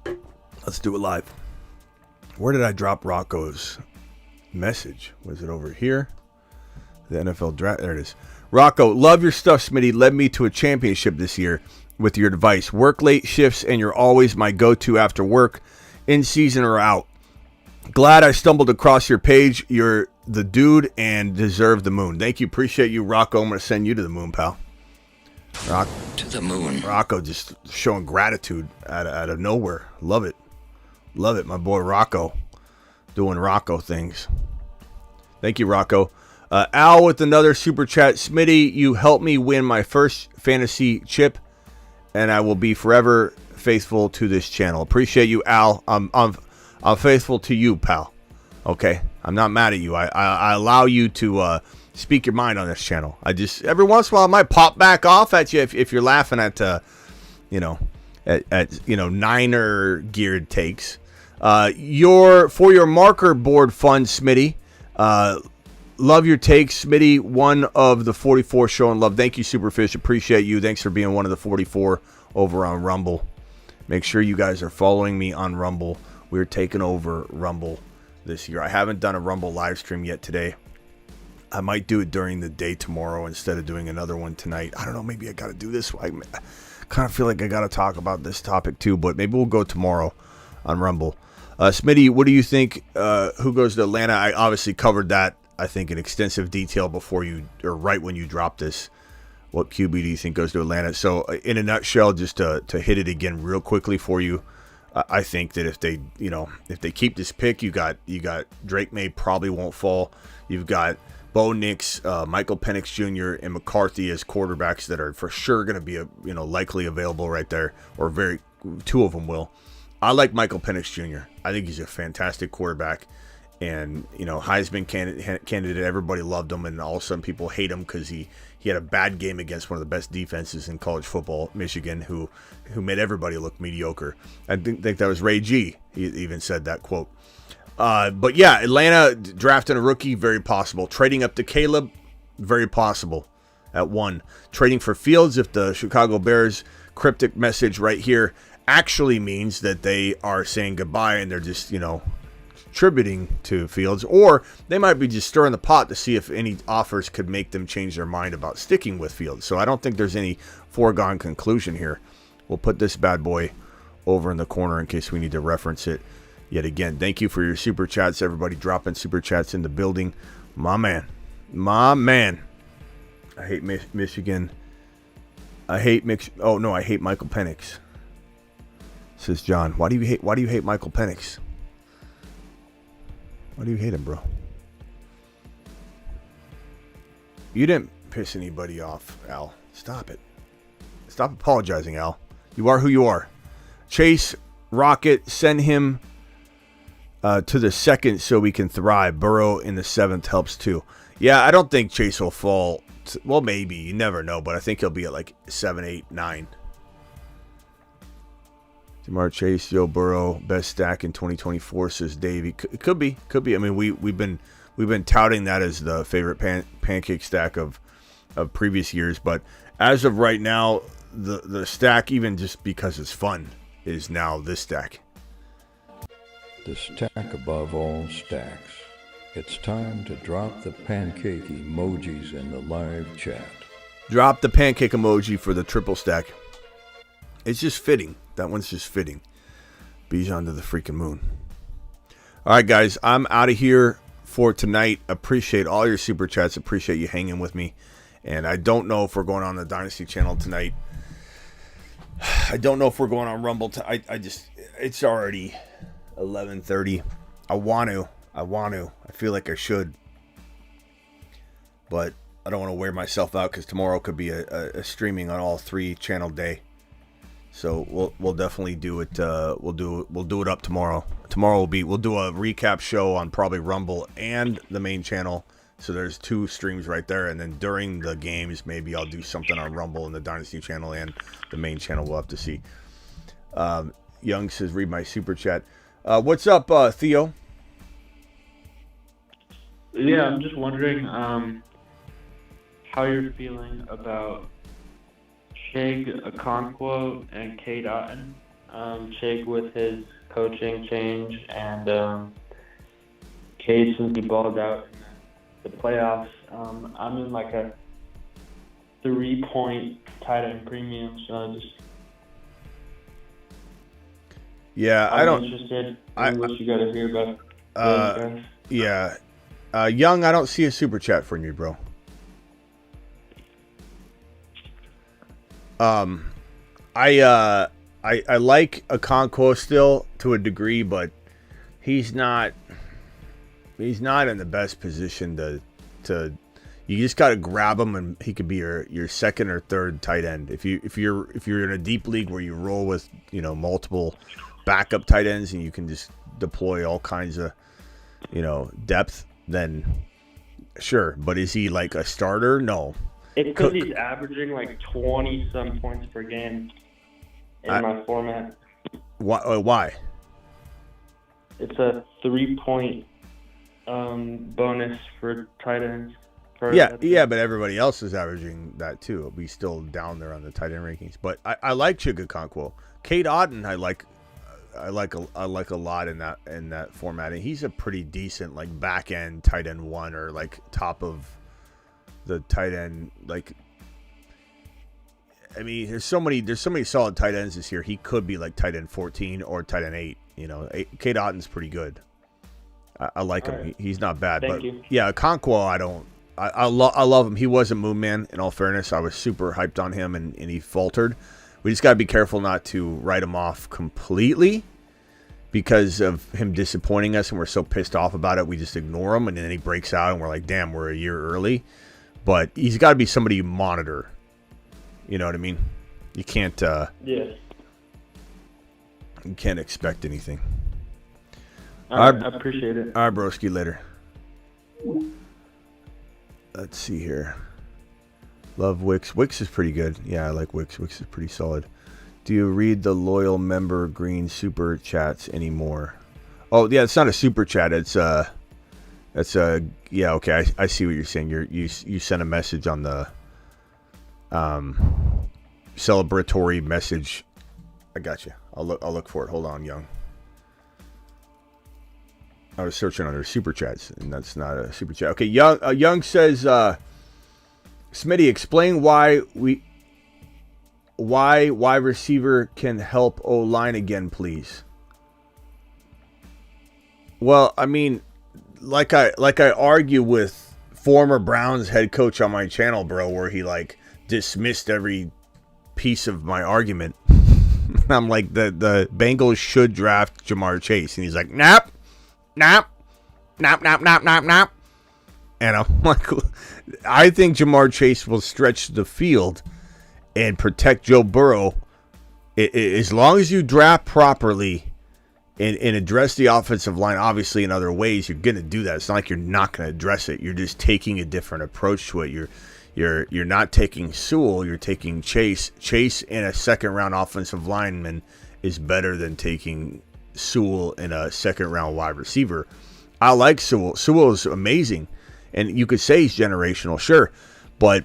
man. Let's do it live. Where did I drop Rocco's message? Was it over here? The NFL draft. There it is. Rocco, love your stuff, Smitty. Led me to a championship this year with your advice. Work late shifts, and you're always my go-to after work, in season or out. Glad I stumbled across your page. You're the dude and deserve the moon. Thank you. Appreciate you, Rocco. I'm going to send you to the moon, pal. To the moon. Rocco just showing gratitude out of nowhere. Love it. Love it, my boy Rocco. Doing Rocco things. Thank you, Rocco. Al with another super chat. Smitty, you helped me win my first fantasy chip, and I will be forever faithful to this channel. Appreciate you, Al. I'm faithful to you, pal. Okay? I'm not mad at you. I allow you to speak your mind on this channel. I just, every once in a while, I might pop back off at you if you're laughing at, Niner geared takes. For your marker board fund, Smitty. Love your takes, Smitty. One of the 44 showing love. Thank you, Superfish. Appreciate you. Thanks for being one of the 44 over on Rumble. Make sure you guys are following me on Rumble. We're taking over Rumble this year. I haven't done a Rumble live stream yet today. I might do it during the day tomorrow instead of doing another one tonight. I don't know. Maybe I got to do this. I kind of feel like I got to talk about this topic too, but maybe we'll go tomorrow on Rumble. Smitty, what do you think? Who goes to Atlanta? I obviously covered that, I think, in extensive detail right when you dropped this. What QB do you think goes to Atlanta? So, in a nutshell, just to hit it again real quickly for you, I think that if they keep this pick, you got Drake May probably won't fall. You've got Bo Nix, Michael Penix Jr., and McCarthy as quarterbacks that are for sure going to be likely available right there, or two of them will. I like Michael Penix Jr. I think he's a fantastic quarterback, and Heisman candidate. Everybody loved him, and all of a sudden people hate him because he had a bad game against one of the best defenses in college football, Michigan, who made everybody look mediocre. I think that was Ray G. He even said that quote. But yeah, Atlanta drafting a rookie, very possible. Trading up to Caleb, very possible at 1. Trading for Fields, if the Chicago Bears cryptic message right here actually means that they are saying goodbye and they're just, contributing to Fields, or they might be just stirring the pot to see if any offers could make them change their mind about sticking with Fields. So I don't think there's any foregone conclusion here. We'll put this bad boy over in the corner in case we need to reference it yet again. Thank you for your super chats, everybody dropping super chats in the building. My man. I hate Michigan. I hate Michael Penix. Says John. Why do you hate Michael Penix? Why do you hate him, bro? You didn't piss anybody off, Al. Stop it. Stop apologizing, Al. You are who you are. Chase, Rocket, send him to the 2nd so we can thrive. Burrow in the 7th helps too. Yeah, I don't think Chase will fall. Well, maybe. You never know, but I think he'll be at like 7, 8, 9. Jamar Chase, Joe Burrow, best stack in 2024, says Davey. It could be. I mean, we've been touting that as the favorite pancake stack of previous years, but as of right now, the stack, even just because it's fun, is now this stack. The stack above all stacks. It's time to drop the pancake emojis in the live chat. Drop the pancake emoji for the triple stack. It's just fitting. That one's just fitting. Bijan to the freaking moon. All right, guys, I'm out of here for tonight. Appreciate all your super chats. Appreciate you hanging with me. And I don't know if we're going on the Dynasty channel tonight. I don't know if we're going on Rumble. It's already 11:30. I want to. I feel like I should. But I don't want to wear myself out because tomorrow could be a streaming on all 3 channel day. So we'll definitely do it. We'll do it up tomorrow. Tomorrow we'll do a recap show on probably Rumble and the main channel. So there's 2 streams right there, and then during the games, maybe I'll do something on Rumble and the Dynasty channel and the main channel. We'll have to see. Young says, read my super chat. What's up, Theo? Yeah, I'm just wondering how you're feeling about Chig Okonkwo and Cade Otton. Chig with his coaching change, and Cade since he balled out in the playoffs. I'm in like a 3-point tight end premium, so I just I'm interested in what you got to hear about those guys. Yeah. Young, I don't see a super chat from you, bro. I like Okonkwo still to a degree, but he's not in the best position to you just got to grab him, and he could be your second or third tight end. If you're in a deep league where you roll with, multiple backup tight ends and you can just deploy all kinds of, depth, then sure. But is he like a starter? No. It's because he's averaging like 20-some points per game in my format. Why? It's a 3-point bonus for tight ends. Yeah, but everybody else is averaging that too. We still down there on the tight end rankings. But I like Chig Okonkwo. Cade Otton, I like a lot in that format, and he's a pretty decent like back end tight end 1 or like top of the tight end. Like, I mean, there's so many solid tight ends this year. He could be like tight end 14 or tight end 8. Cade Otton's pretty good. I like him. Right. He's not bad. Thank but you. Yeah, Okonkwo, I love him. He was a moon man. In all fairness, I was super hyped on him, and he faltered. We just got to be careful not to write him off completely because of him disappointing us, and we're so pissed off about it. We just ignore him, and then he breaks out, and we're like, damn, we're a year early. But he's got to be somebody you monitor. You know what I mean? You can't. Yeah. You can't expect anything. I appreciate it. All right, broski, later. Let's see here. Love Wix. Wix is pretty good. Yeah, I like Wix. Wix is pretty solid. Do you read the loyal member green super chats anymore? Oh, yeah, it's not a super chat. It's yeah, okay. I see what you're saying. You sent a message on the celebratory message. I got you. I'll look for it. Hold on, Young. I was searching under super chats, and that's not a super chat. Okay, Young says, Smitty, explain why wide receiver can help O-line again, please. Well, I mean, like I argue with former Browns head coach on my channel, bro, where he like dismissed every piece of my argument. I'm like, the Bengals should draft Jamar Chase, and he's like, nope. And I'm like, I think Jamar Chase will stretch the field and protect Joe Burrow. As long as you draft properly and address the offensive line, obviously in other ways, you're going to do that. It's not like you're not going to address it. You're just taking a different approach to it. You're not taking Sewell. You're taking Chase. Chase in a second-round offensive lineman is better than taking Sewell in a second-round wide receiver. I like Sewell. Sewell is amazing, and you could say he's generational, sure, but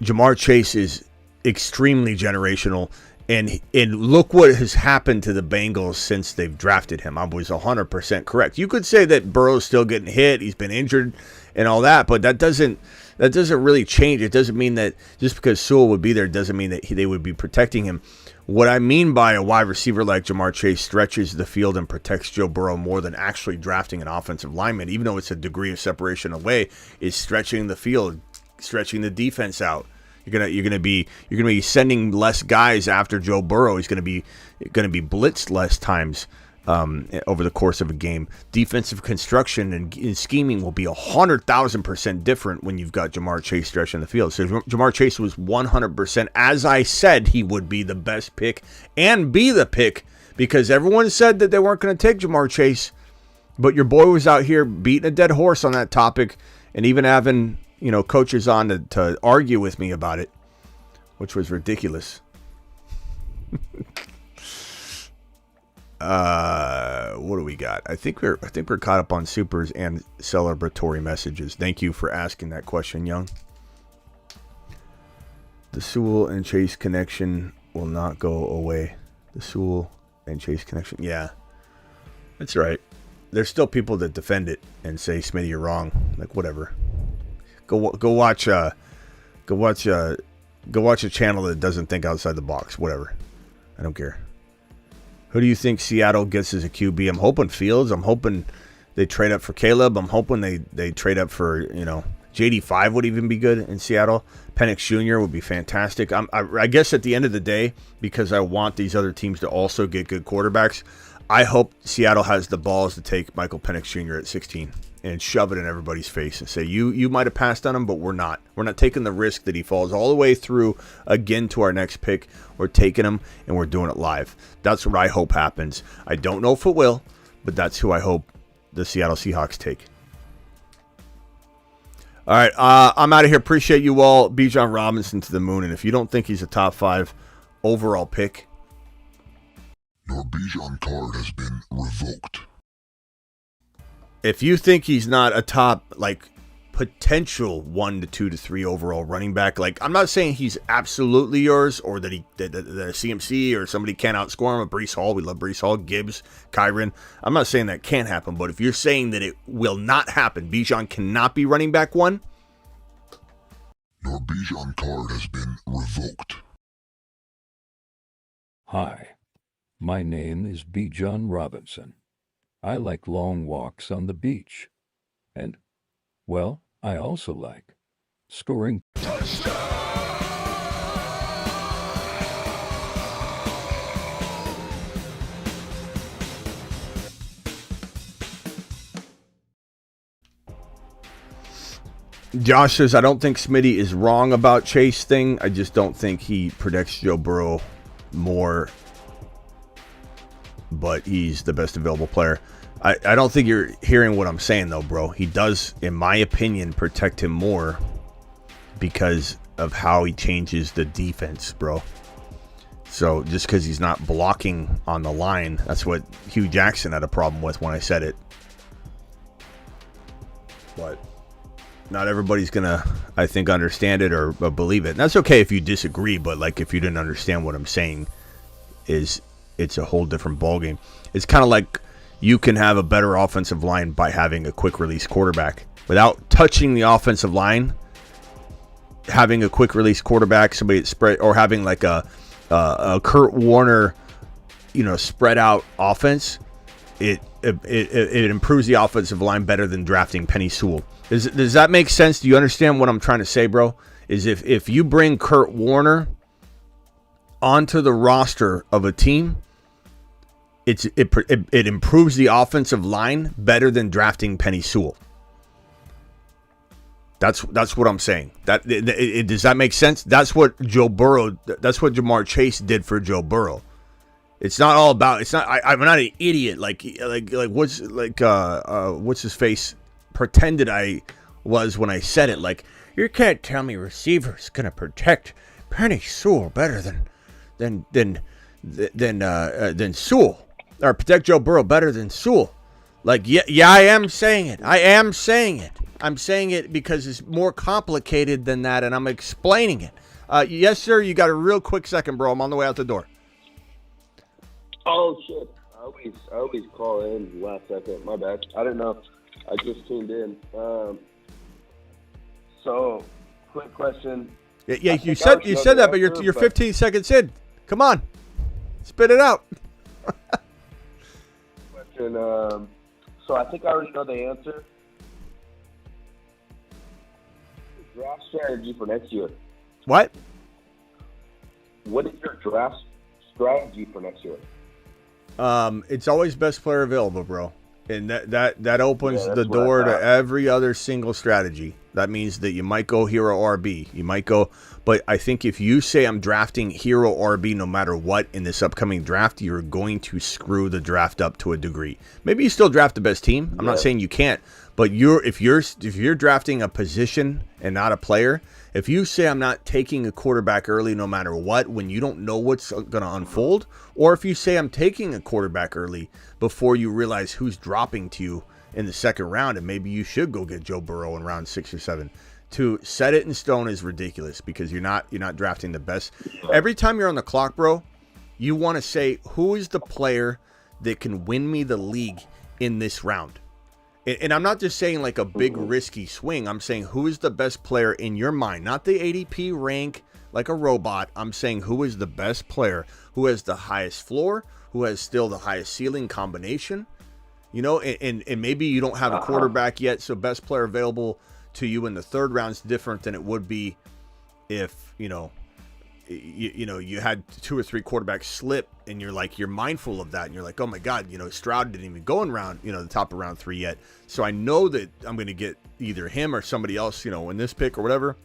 Jamar Chase is extremely generational, and look what has happened to the Bengals since they've drafted him. I was 100% correct. You could say that Burrow's still getting hit, he's been injured, and all that, but that doesn't really change. It doesn't mean that just because Sewell would be there doesn't mean that they would be protecting him. What I mean by a wide receiver like Jamar Chase stretches the field and protects Joe Burrow more than actually drafting an offensive lineman, even though it's a degree of separation away, is stretching the field, stretching the defense out. You're gonna be sending less guys after Joe Burrow. He's gonna be blitzed less times over the course of a game. Defensive construction and scheming will be 100,000% different when you've got Jamar Chase stretching the field. So Jamar Chase was 100%, as I said, he would be the best pick and be the pick, because everyone said that they weren't going to take Jamar Chase, but your boy was out here beating a dead horse on that topic, and even having coaches on to argue with me about it, which was ridiculous. What do we got? I think we're caught up on supers and celebratory messages. Thank you for asking that question, Young. The Sewell and Chase connection will not go away. The Sewell and Chase connection. Yeah, that's right. There's still people that defend it and say, Smitty, you're wrong. Like, whatever. Go watch a channel that doesn't think outside the box. Whatever. I don't care. Who do you think Seattle gets as a QB? I'm hoping Fields. I'm hoping they trade up for Caleb. I'm hoping they trade up for, JD5 would even be good in Seattle. Penix Jr. would be fantastic. I guess at the end of the day, because I want these other teams to also get good quarterbacks, I hope Seattle has the balls to take Michael Penix Jr. at 16 and shove it in everybody's face and say, you might have passed on him, but we're not. We're not taking the risk that he falls all the way through again to our next pick. We're taking him, and we're doing it live. That's what I hope happens. I don't know if it will, but that's who I hope the Seattle Seahawks take. All right, I'm out of here. Appreciate you all. Bijan Robinson to the moon, and if you don't think he's a top 5 overall pick, your Bijan card has been revoked. If you think he's not a top, potential 1 to 2 to 3 overall running back, I'm not saying he's absolutely yours, or that the CMC or somebody can't outscore him. Breece Hall, we love Breece Hall, Gibbs, Kyron. I'm not saying that can't happen, but if you're saying that it will not happen, Bijan cannot be running back 1, your Bijan card has been revoked. Hi, my name is Bijan Robinson. I like long walks on the beach. And, well, I also like scoring touchdowns. Josh says, I don't think Smitty is wrong about Chase thing. I just don't think he protects Joe Burrow more, but he's the best available player. I don't think you're hearing what I'm saying, though, bro. He does, in my opinion, protect him more because of how he changes the defense, bro. So just because he's not blocking on the line, that's what Hugh Jackson had a problem with when I said it. But not everybody's going to, I think, understand it or believe it. And that's okay if you disagree, but if you didn't understand what I'm saying, it's a whole different ballgame. It's kind of like, you can have a better offensive line by having a quick release quarterback. Without touching the offensive line, having a quick release quarterback, somebody that spread, or having like a Kurt Warner, spread out offense, it improves the offensive line better than drafting Penny Sewell. Does that make sense? Do you understand what I'm trying to say, bro? Is if you bring Kurt Warner onto the roster of a team, it improves the offensive line better than drafting Penny Sewell. That's what I'm saying. Does that make sense? That's what Joe Burrow. That's what Jamar Chase did for Joe Burrow. It's not all about. It's not. I'm not an idiot. Like what's his face pretended I was when I said it. Like, you can't tell me receiver's gonna protect Penny Sewell better than Sewell, or protect Joe Burrow better than Sewell. Like, yeah, I am saying it. I'm saying it because it's more complicated than that, and I'm explaining it. Yes, sir. You got a real quick second, bro. I'm on the way out the door. Oh shit! I always call in last second. My bad. I didn't know. I just tuned in. So, quick question. Yeah, you said that, but you're 15 seconds in. Come on, spit it out. Question. So I think I already know the answer. Draft strategy for next year. What? What is your draft strategy for next year? It's always best player available, bro. And that opens the door to every other single strategy. That means that you might go hero RB. You might go, but I think if you say I'm drafting hero RB no matter what in this upcoming draft, you're going to screw the draft up to a degree. Maybe you still draft the best team. I'm not saying you can't, but if you're drafting a position and not a player, if you say I'm not taking a quarterback early no matter what, when you don't know what's going to unfold, or if you say I'm taking a quarterback early before you realize who's dropping to you in the second round, and maybe you should go get Joe Burrow in round 6 or 7. To set it in stone is ridiculous because you're not drafting the best. Every time you're on the clock, bro, you want to say, who is the player that can win me the league in this round? And I'm not just saying like a big risky swing. I'm saying who is the best player in your mind, not the ADP rank like a robot. I'm saying who is the best player, who has the highest floor, who has still the highest ceiling combination. And maybe you don't have a quarterback yet, so best player available to you in the third round is different than it would be if you had 2 or 3 quarterbacks slip, and you're mindful of that, and you're like, oh my god, Stroud didn't even go in round, the top of round 3 yet, so I know that I'm going to get either him or somebody else, in this pick or whatever.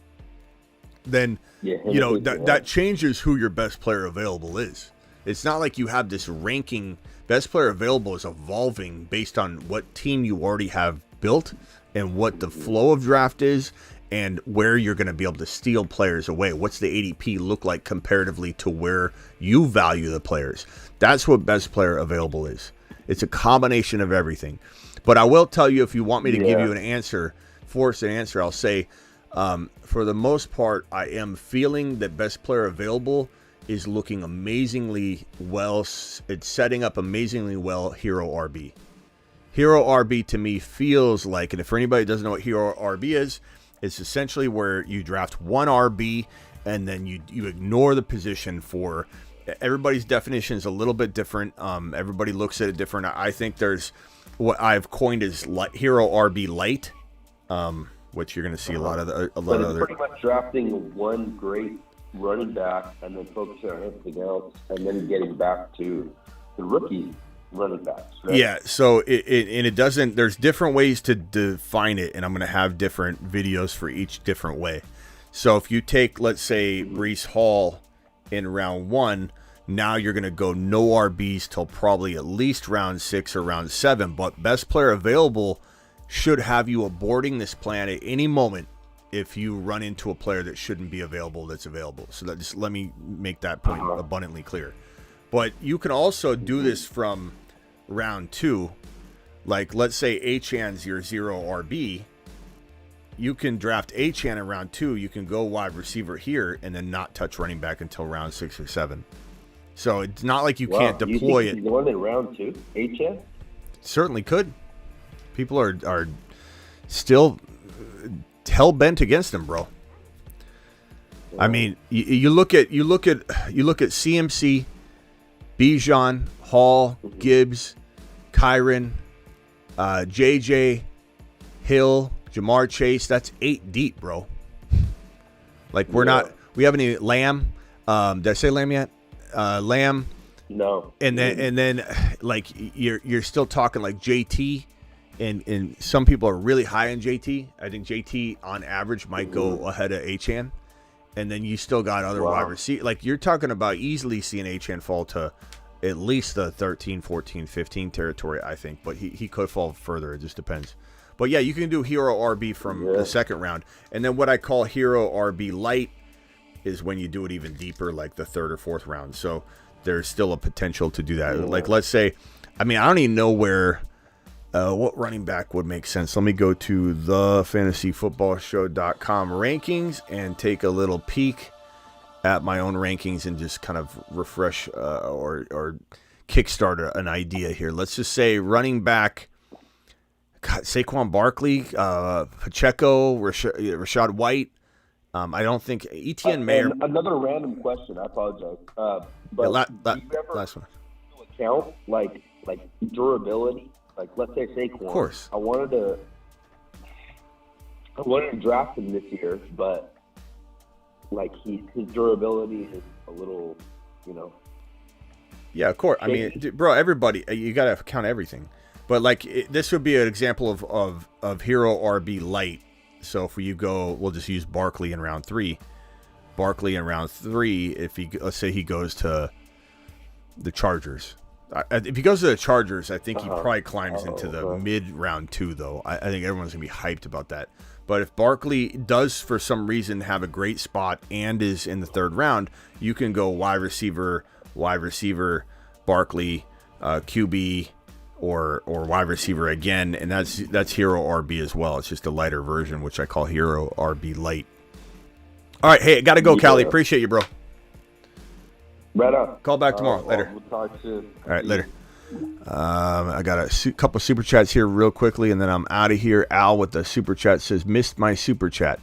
Then that changes who your best player available is. It's not like you have this ranking. Best player available is evolving based on what team you already have built and what the flow of draft is and where you're going to be able to steal players away. What's the ADP look like comparatively to where you value the players? That's what best player available is. It's a combination of everything. But I will tell you, if you want me to give you an answer, force an answer, I'll say, for the most part, I am feeling that best player available is looking amazingly well. It's setting up amazingly well Hero RB. Hero RB to me feels like, and if for anybody who doesn't know what Hero RB is, it's essentially where you draft one RB and then you ignore the position for. Everybody's definition is a little bit different. Everybody looks at it different. I think there's what I've coined as Hero RB light, which you're going to see a lot of other. Pretty much drafting one great running back and then focusing on everything else, and then getting back to the rookie running backs. Right? Yeah. So it doesn't. There's different ways to define it, and I'm going to have different videos for each different way. So if you take, let's say, Breece Hall in round 1, now you're going to go no RBs till probably at least round 6 or round 7. But best player available should have you aborting this plan at any moment if you run into a player that shouldn't be available that's available. So that just let me make that point abundantly clear. But you can also do this from round 2. Like, let's say Achan's your 0 RB. You can draft Achan in round 2. You can go wide receiver here and then not touch running back until round 6 or 7. So it's not like you can't deploy it. He's going in round 2, Achan? certainly could. People are still hell bent against him, bro. I mean, you look at CMC, Bijan, Hall, Gibbs, Kyron, JJ, Hill, Jamar Chase. That's 8 deep, bro. Like we haven't even Lamb. Did I say Lamb yet? Lamb. No. And then like you're still talking like JT, and some people are really high on JT. I think JT on average might go ahead of Achane. And then you still got other wide receivers. Like, you're talking about easily seeing Achane fall to at least the 13, 14, 15 territory, I think. But he could fall further. It just depends. But, yeah, you can do Hero RB from the second round. And then what I call Hero RB light is when you do it even deeper, like the third or fourth round. So there's still a potential to do that. Like, let's say, I mean, I don't even know where what running back would make sense. Let me go to thefantasyfootballshow.com rankings and take a little peek at my own rankings and just kind of refresh or kickstart an idea here. Let's just say running back, Saquon Barkley, Pacheco, Rashad White. I don't think Etienne Mayer. Another random question. I apologize. But do you ever last one. Account like durability? Like, let's say Saquon. Of course. I wanted to draft him this year, but like his durability is a little, Yeah, of course. I mean, bro, everybody, you got to count everything. But like this would be an example of Hero RB light. So if you go, we'll just use Barkley in round 3. Barkley in round 3, let's say he goes to the Chargers. If he goes to the Chargers, I think he probably climbs into the mid round 2, though. I think everyone's going to be hyped about that. But if Barkley does, for some reason, have a great spot and is in the third round, you can go wide receiver, Barkley, QB, or wide receiver again. And that's Hero RB as well. It's just a lighter version, which I call Hero RB light. All right. Hey, I got to go, Callie. Appreciate you, bro. Right up. Call back tomorrow. Later. We'll talk soon. All right, later. I got a couple super chats here real quickly, and then I'm out of here. Al with the super chat says, missed my super chat.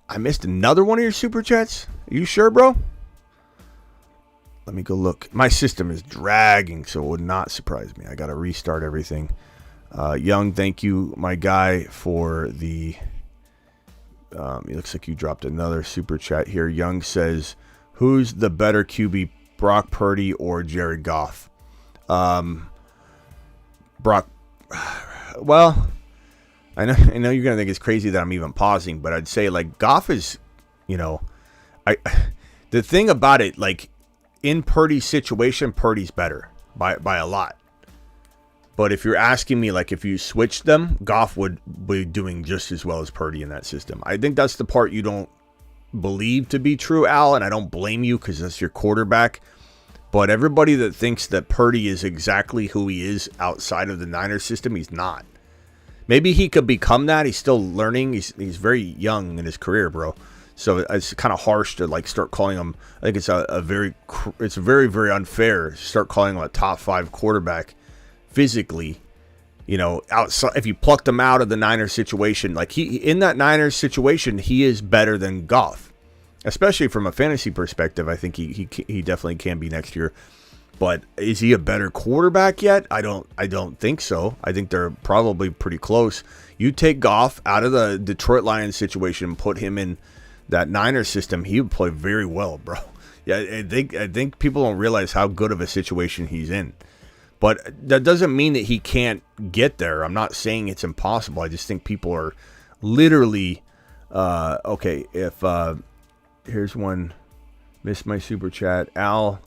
I missed another one of your super chats? Are you sure, bro? Let me go look. My system is dragging, so it would not surprise me. I got to restart everything. Young, thank you, my guy, for the... it looks like you dropped another super chat here. Young says... Who's the better QB, Brock Purdy or Jared Goff? Brock. Well, I know you're gonna think it's crazy that I'm even pausing, but I'd say like Goff is, the thing about it, like in Purdy's situation, Purdy's better by a lot. But if you're asking me, like if you switch them, Goff would be doing just as well as Purdy in that system. I think that's the part you don't believe to be true, Al, and I don't blame you because that's your quarterback. But everybody that thinks that Purdy is exactly who he is outside of the Niners system, he's not. Maybe he could become that. He's still learning. He's very young in his career, bro. So it's kind of harsh to like start calling him. I think it's it's very, very unfair to start calling him a top 5 quarterback physically. Outside, if you plucked him out of the Niners situation, like in that Niners situation, he is better than Goff, especially from a fantasy perspective. I think he definitely can be next year. But is he a better quarterback yet? I don't think so. I think they're probably pretty close. You take Goff out of the Detroit Lions situation and put him in that Niners system, he would play very well, bro. Yeah, I think people don't realize how good of a situation he's in. But that doesn't mean that he can't get there. I'm not saying it's impossible. I just think people are literally okay. If here's one, missed my super chat, Al.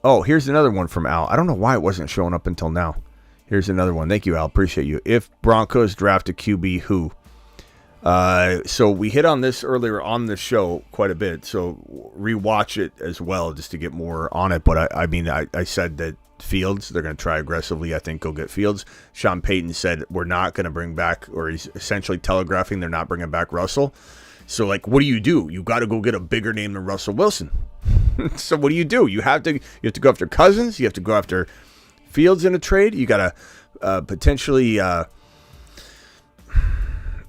Oh, here's another one from Al. I don't know why it wasn't showing up until now. Here's another one. Thank you, Al. Appreciate you. If Broncos draft a QB, who? So we hit on this earlier on the show quite a bit. So rewatch it as well just to get more on it. But I said that Fields, they're going to try aggressively, I think, go get Fields. Sean Payton said we're not going to bring back, or he's essentially telegraphing they're not bringing back Russell. So, like, what do? You got to go get a bigger name than Russell Wilson. So what do? You have to go after Cousins. You have to go after Fields in a trade. You got to potentially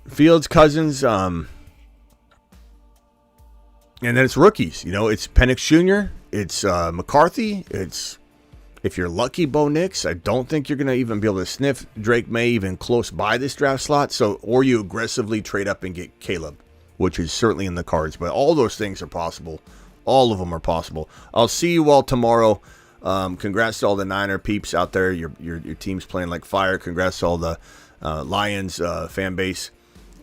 Fields, Cousins, and then it's rookies. It's Penix Jr., it's McCarthy, it's, if you're lucky, Bo Nix. I don't think you're going to even be able to sniff Drake May even close by this draft slot. Or you aggressively trade up and get Caleb, which is certainly in the cards. But all those things are possible. All of them are possible. I'll see you all tomorrow. Congrats to all the Niner peeps out there. Your team's playing like fire. Congrats to all the Lions fan base.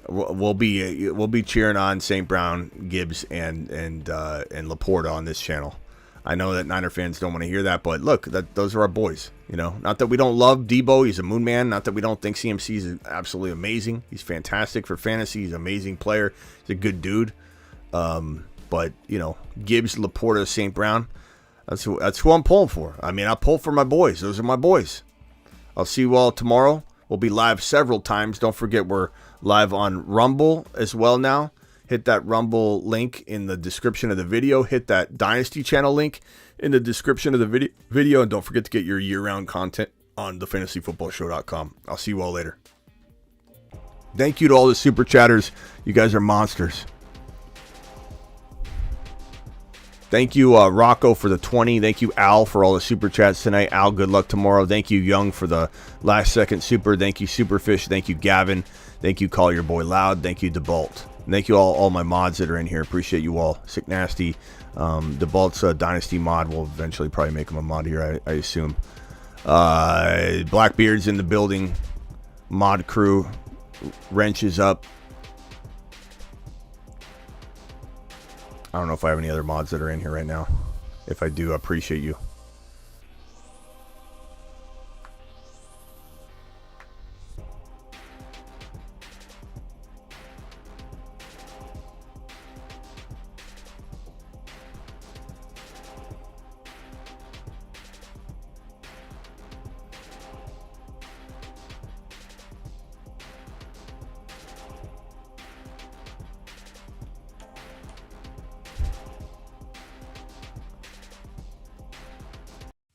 We'll be cheering on St. Brown, Gibbs, and Laporta on this channel. I know that Niner fans don't want to hear that, but look, those are our boys. Not that we don't love Debo. He's a moon man. Not that we don't think CMC is absolutely amazing. He's fantastic for fantasy. He's an amazing player. He's a good dude. But Gibbs, Laporta, St. Brown, that's who I'm pulling for. I mean, I pull for my boys. Those are my boys. I'll see you all tomorrow. We'll be live several times. Don't forget, we're live on Rumble as well now. Hit that Rumble link in the description of the video. Hit that Dynasty channel link in the description of the video. And don't forget to get your year-round content on thefantasyfootballshow.com. I'll see you all later. Thank you to all the super chatters. You guys are monsters. Thank you, Rocco, for the 20. Thank you, Al, for all the super chats tonight. Al, good luck tomorrow. Thank you, Young, for the last-second super. Thank you, Superfish. Thank you, Gavin. Thank you, Call Your Boy Loud. Thank you, DeBalt. Thank you all my mods that are in here. Appreciate you all. Sick Nasty. DeBalt's a Dynasty mod. We'll eventually probably make him a mod here, I assume. Blackbeard's in the building. Mod crew. Wrench is up. I don't know if I have any other mods that are in here right now. If I do, I appreciate you.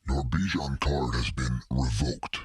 Your Bijan card has been revoked.